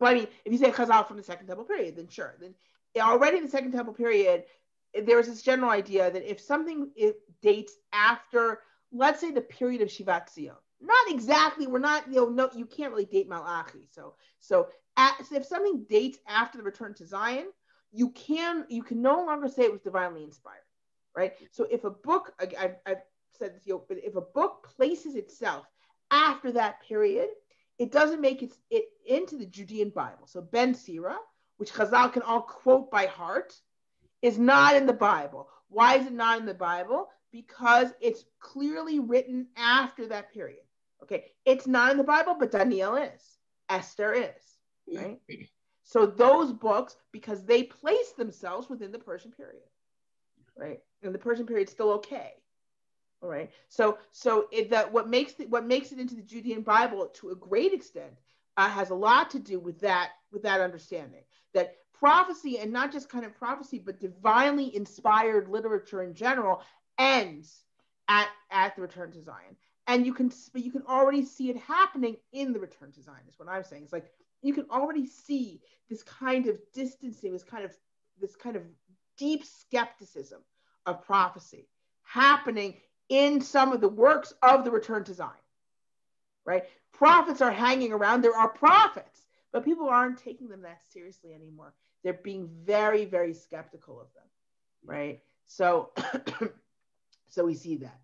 Well, I mean, if you say Chazal from the Second Temple period, then sure. Then already in the Second Temple period, there was this general idea that if something dates after, let's say, the period of Shivat Zion, not exactly, we're not, no, you can't really date Malachi. So if something dates after the return to Zion, you can no longer say it was divinely inspired, right? So if a book, I've said this, but if a book places itself after that period, it doesn't make it into the Judean Bible. So Ben Sira, which Chazal can all quote by heart, is not in the Bible. Why is it not in the Bible? Because it's clearly written after that period. Okay, it's not in the Bible, but Daniel is. Esther is, right? So those books, because they place themselves within the Persian period, right? And the Persian period is still okay. All right. So what makes it into the Judean Bible to a great extent has a lot to do with that understanding that prophecy, and not just kind of prophecy, but divinely inspired literature in general, ends at the return to Zion. And you can already see it happening in the return to Zion. Is what I'm saying. It's like you can already see this kind of distancing, this kind of deep skepticism of prophecy happening in some of the works of the return to Zion, right? Prophets are hanging around. There are prophets, but people aren't taking them that seriously anymore. They're being very, very skeptical of them, right? So, so we see that.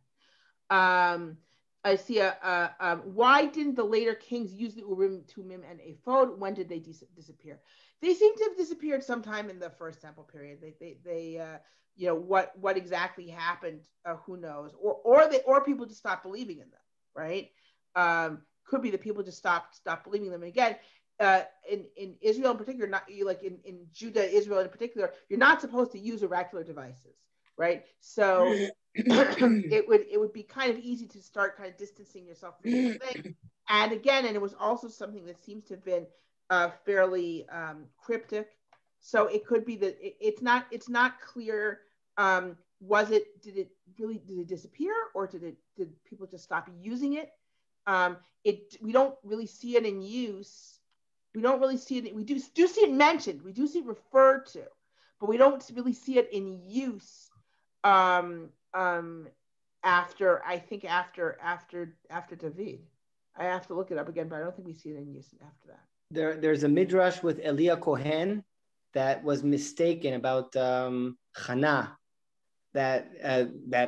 I see why didn't the later kings use the Urim, Tumim, and Ephod? When did they disappear? They seem to have disappeared sometime in the First Temple period. They what exactly happened? Who knows? Or people just stopped believing in them, right? Could be that people just stopped believing them. And again, in Israel in particular, not like in Judah, Israel in particular, you're not supposed to use oracular devices, right? So it would be kind of easy to start kind of distancing yourself from the thing. And again, and it was also something that seems to have been fairly cryptic. So it could be that it's not clear. Did it disappear, or did people just stop using it? We don't really see it in use. We don't really see it. We do see it mentioned. We do see it referred to, but we don't really see it in use. After David. I have to look it up again, but I don't think we see it in use after that. There's a midrash with Elia Kohen that was mistaken about Chana, that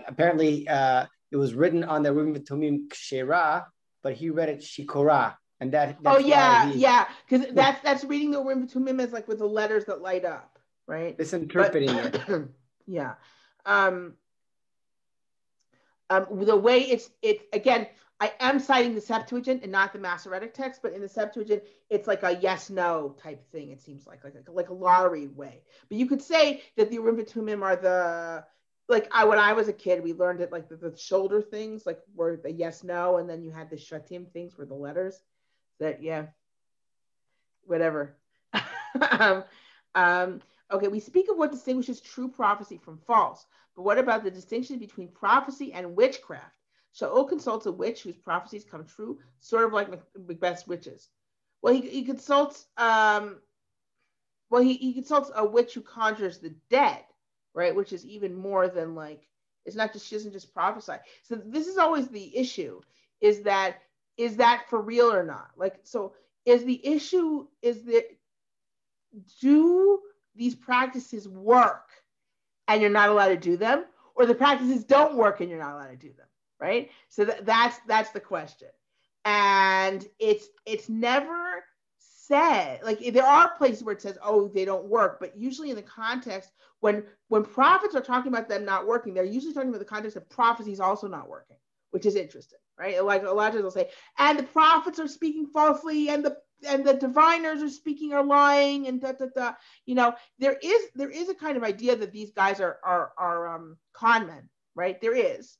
apparently it was written on the Urim Tumim Kshera, but he read it Shikora, and that's because that's reading the Urim Tumim as like with the letters that light up, right? Misinterpreting it. Yeah. The way it's again, I am citing the Septuagint and not the Masoretic text, but in the Septuagint, it's like a yes/no type thing. It seems like a lottery way. But you could say that the Urim Tumim are the when I was a kid, we learned it like the shoulder things, like were the yes/no, and then you had the shatim things were the letters. Whatever. Okay, we speak of what distinguishes true prophecy from false, but what about the distinction between prophecy and witchcraft? Shaul consults a witch whose prophecies come true, sort of like Macbeth's witches. Well, he consults he consults a witch who conjures the dead, right? Which is even more than it's not just, she doesn't just prophesy. So this is always the issue: is that for real or not? Do these practices work and you're not allowed to do them, or the practices don't work and you're not allowed to do them, right? So that's the question. And it's never said, there are places where it says, oh, they don't work, but usually in the context, when prophets are talking about them not working, they're usually talking about the context of prophecies also not working, which is interesting, right? Like a lot of times they'll say, and the prophets are speaking falsely, and the diviners are lying, and there is a kind of idea that these guys are con men, right? There is,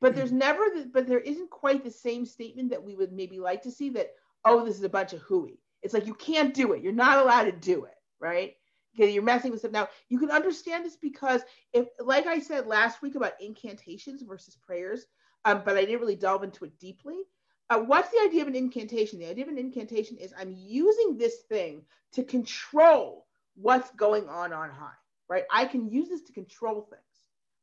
but there isn't quite the same statement that we would maybe like to see, that, oh, this is a bunch of hooey. It's like, you can't do it. You're not allowed to do it, right? Okay, you're messing with stuff. Now, you can understand this because if, like I said last week about incantations versus prayers, but I didn't really delve into it deeply. What's the idea of an incantation? The idea of an incantation is I'm using this thing to control what's going on high, right? I can use this to control things,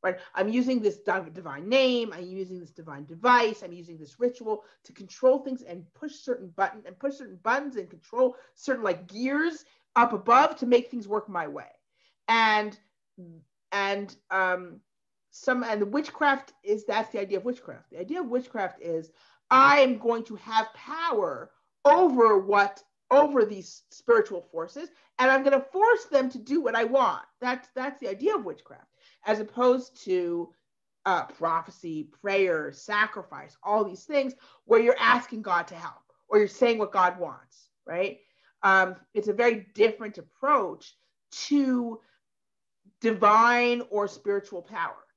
right? I'm using this divine name. I'm using this divine device. I'm using this ritual to control things and push certain buttons and control certain gears up above to make things work my way. And the witchcraft that's the idea of witchcraft. The idea of witchcraft is I am going to have power over these spiritual forces, and I'm going to force them to do what I want. That's the idea of witchcraft, as opposed to prophecy, prayer, sacrifice, all these things where you're asking God to help or you're saying what God wants, right? It's a very different approach to divine or spiritual power,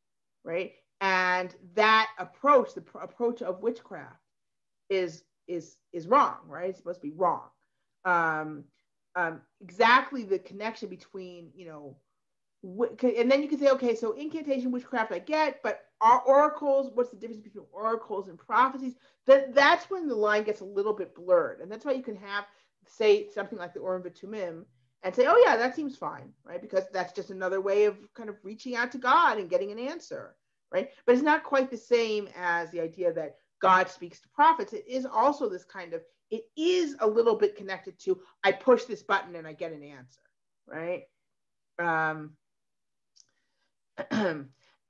right? And that approach, the approach of witchcraft, is wrong, right? It's supposed to be wrong. Exactly the connection between, and then you can say, okay, so incantation, witchcraft, I get, but oracles, what's the difference between oracles and prophecies? That's when the line gets a little bit blurred. And that's why you can say something like the Urim Tumim and say, oh yeah, that seems fine, right? Because that's just another way of kind of reaching out to God and getting an answer, right? But it's not quite the same as the idea that God speaks to prophets. It is also this kind of, it is a little bit connected to, I push this button and I get an answer, right? And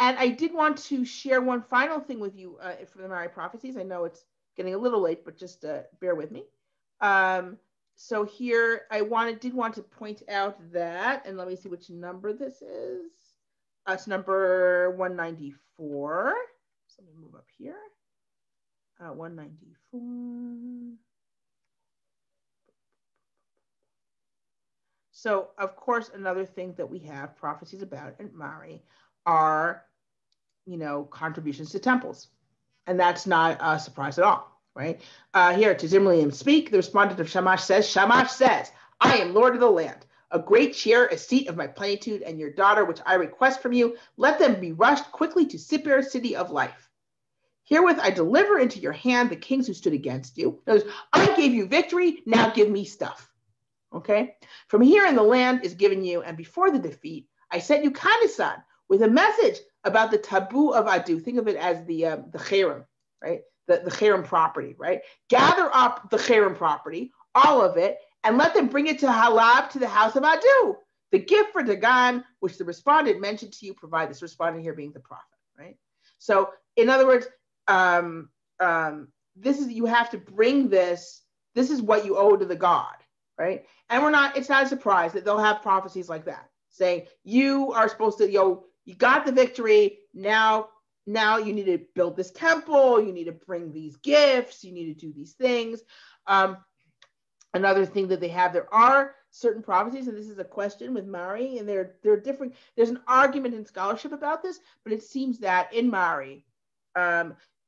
I did want to share one final thing with you from the Mari prophecies. I know it's getting a little late, but just bear with me. So here I did want to point out that, and let me see which number this is. It's number 194. So let me move up here. 194. So, of course, another thing that we have prophecies about in Mari are, contributions to temples. And that's not a surprise at all. right? Here, to Zimriim speak, the respondent of Shamash says, I am Lord of the land, a great chair, a seat of my plenitude, and your daughter, which I request from you, let them be rushed quickly to Sipir, city of life. Herewith I deliver into your hand the kings who stood against you. Notice, I gave you victory, now give me stuff. Okay? From here in the land is given you, and before the defeat, I sent you Kanasan with a message about the taboo of Adu. Think of it as the cherem, right? The cherem property, right? Gather up the cherem property, all of it, and let them bring it to Halab, to the house of Adu. The gift for Dagan, which the respondent mentioned to you, provide this respondent here being the prophet, right? So, in other words, this is, you have to bring this. This is what you owe to the god, right? And it's not a surprise that they'll have prophecies like that, saying you are supposed to, you got the victory. Now you need to build this temple. You need to bring these gifts. You need to do these things. Another thing that they have, there are certain prophecies, and this is a question with Mari, and they're different. There's an argument in scholarship about this, but it seems that in Mari,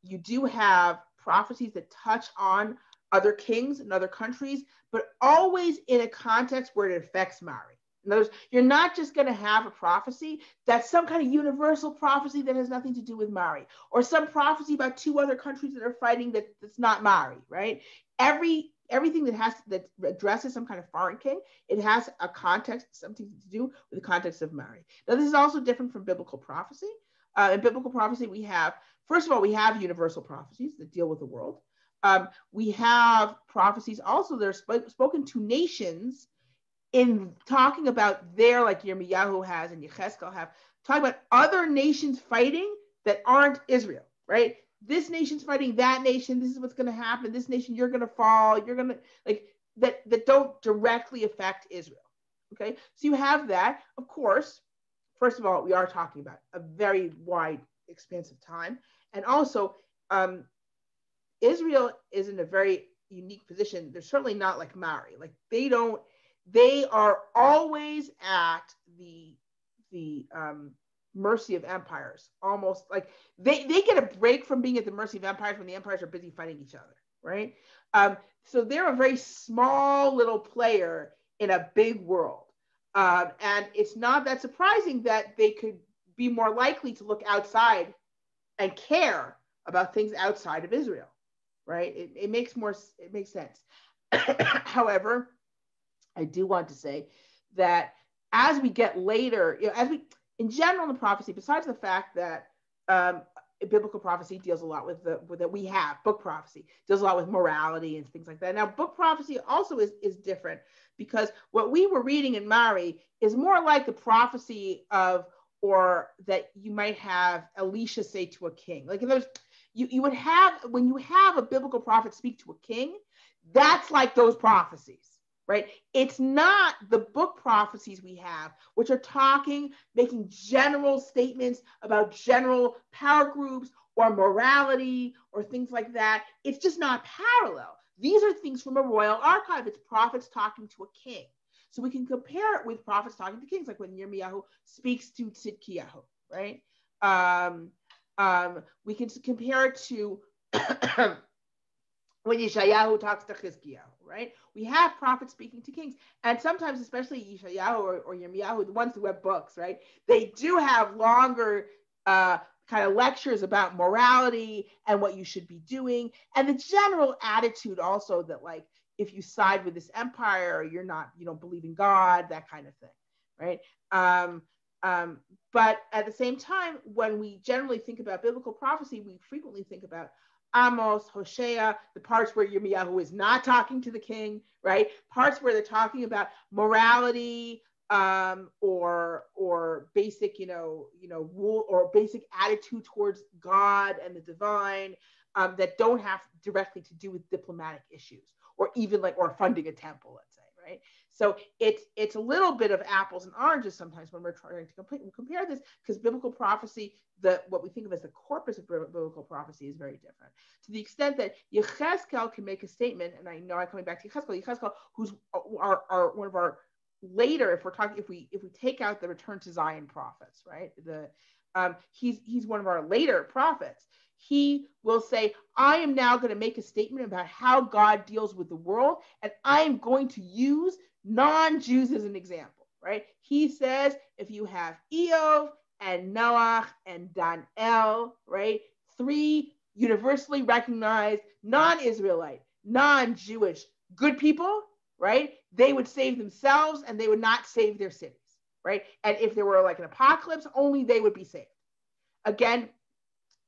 you do have prophecies that touch on other kings and other countries, but always in a context where it affects Mari. In other words, you're not just going to have a prophecy that's some kind of universal prophecy that has nothing to do with Mari, or some prophecy about two other countries that are fighting that's not Mari, right? Everything that addresses some kind of foreign king, it has a context, something to do with the context of Mari. Now, this is also different from biblical prophecy. In biblical prophecy, we have, first of all, we have universal prophecies that deal with the world. We have prophecies also that are spoken to nations in talking about their, like Yirmiyahu has and Yechezkel have, talking about other nations fighting that aren't Israel, right? This nation's fighting that nation. This is what's going to happen. This nation, you're going to fall. You're going to, like, that don't directly affect Israel, okay? So you have that. Of course, first of all, we are talking about a very wide, expansive time. And also, Israel is in a very unique position. They're certainly not like Mari. Like, they are always at the mercy of empires, almost like they get a break from being at the mercy of empires when the empires are busy fighting each other, right? So they're a very small little player in a big world. And it's not that surprising that they could be more likely to look outside and care about things outside of Israel, right? It makes sense. However, I do want to say that as we get later, in general in the prophecy, besides the fact that biblical prophecy deals a lot with that we have, book prophecy deals a lot with morality and things like that. Now, book prophecy also is different, because what we were reading in Mari is more like the prophecy of, or that you might have Elisha say to a king. Like, in other words, you would have, when you have a biblical prophet speak to a king, that's like those prophecies, right? It's not the book prophecies we have, which are making general statements about general power groups or morality or things like that. It's just not parallel. These are things from a royal archive. It's prophets talking to a king. So we can compare it with prophets talking to kings, like when Yirmiyahu speaks to Tzidkiyahu, right? We can compare it to when Yeshayahu talks to Chizkiyahu, right? We have prophets speaking to kings. And sometimes, especially Yeshayahu or Yirmiyahu, the ones who have books, right? They do have longer kind of lectures about morality and what you should be doing. And the general attitude also that, like, if you side with this empire, you don't believe in God, that kind of thing, right? But at the same time, when we generally think about biblical prophecy, we frequently think about Amos, Hosea, the parts where Yirmiyahu is not talking to the king, right? Parts where they're talking about morality, or basic, rule, or basic attitude towards God and the divine, that don't have directly to do with diplomatic issues, or even or funding a temple, let's say, right? So it's a little bit of apples and oranges sometimes when we're trying to compare this, because biblical prophecy, what we think of as the corpus of biblical prophecy, is very different. To the extent that Yechezkel can make a statement, and I know I'm coming back to Yechezkel, who's our one of our later, if we take out the Return to Zion prophets, right? he's one of our later prophets. He will say, I am now going to make a statement about how God deals with the world, and I am going to use non-Jews as an example, right? He says, if you have Eov and Noach and Daniel, right? 3 universally recognized non-Israelite, non-Jewish good people, right? They would save themselves and they would not save their cities, right? And if there were like an apocalypse, only they would be saved. Again,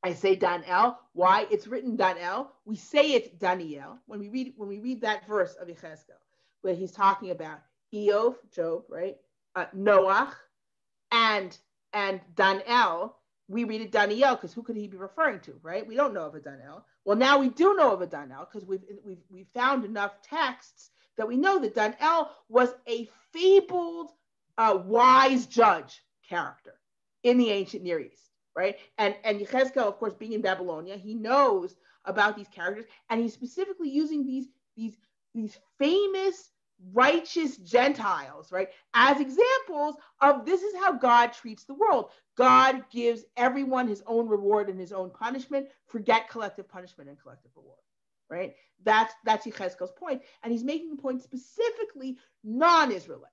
I say Daniel. Why? It's written Daniel. We say it's Daniel when we read that verse of Yechezkel, where he's talking about Eov, Job, right? Noach, and Daniel. We read it Daniel because who could he be referring to, right? We don't know of a Daniel. Well, now we do know of a Daniel because we've found enough texts that we know that Daniel was a fabled, wise judge character in the ancient Near East. Right? And Yechezkel, of course, being in Babylonia, he knows about these characters, and he's specifically using these famous righteous Gentiles, right, as examples of this is how God treats the world. God gives everyone his own reward and his own punishment. Forget collective punishment and collective reward. Right? That's Yechezkel's point, and he's making the point specifically non-Israelites.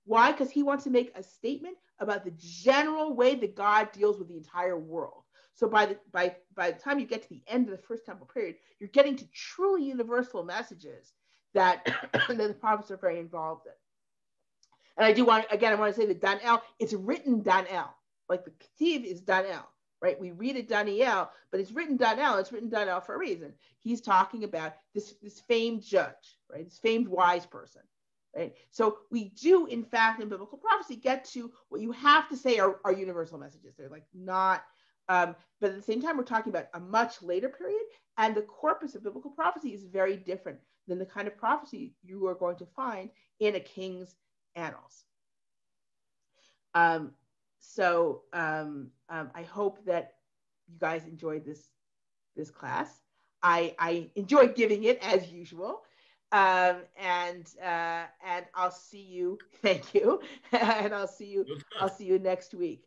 Why? Because he wants to make a statement about the general way that God deals with the entire world. So by the time you get to the end of the First Temple period, you're getting to truly universal messages that, that the prophets are very involved in. And I want to say that Daniel, it's written Daniel, like the Ketiv is Daniel, right? We read it Daniel, but it's written Daniel. It's written Daniel for a reason. He's talking about this famed judge, right? This famed wise person. Right? So we do, in fact, in biblical prophecy, get to what you have to say are universal messages. They're like not, but at the same time, we're talking about a much later period, and the corpus of biblical prophecy is very different than the kind of prophecy you are going to find in a king's annals. I hope that you guys enjoyed this class. I enjoyed giving it as usual. And I'll see you. Thank you. And I'll see you next week.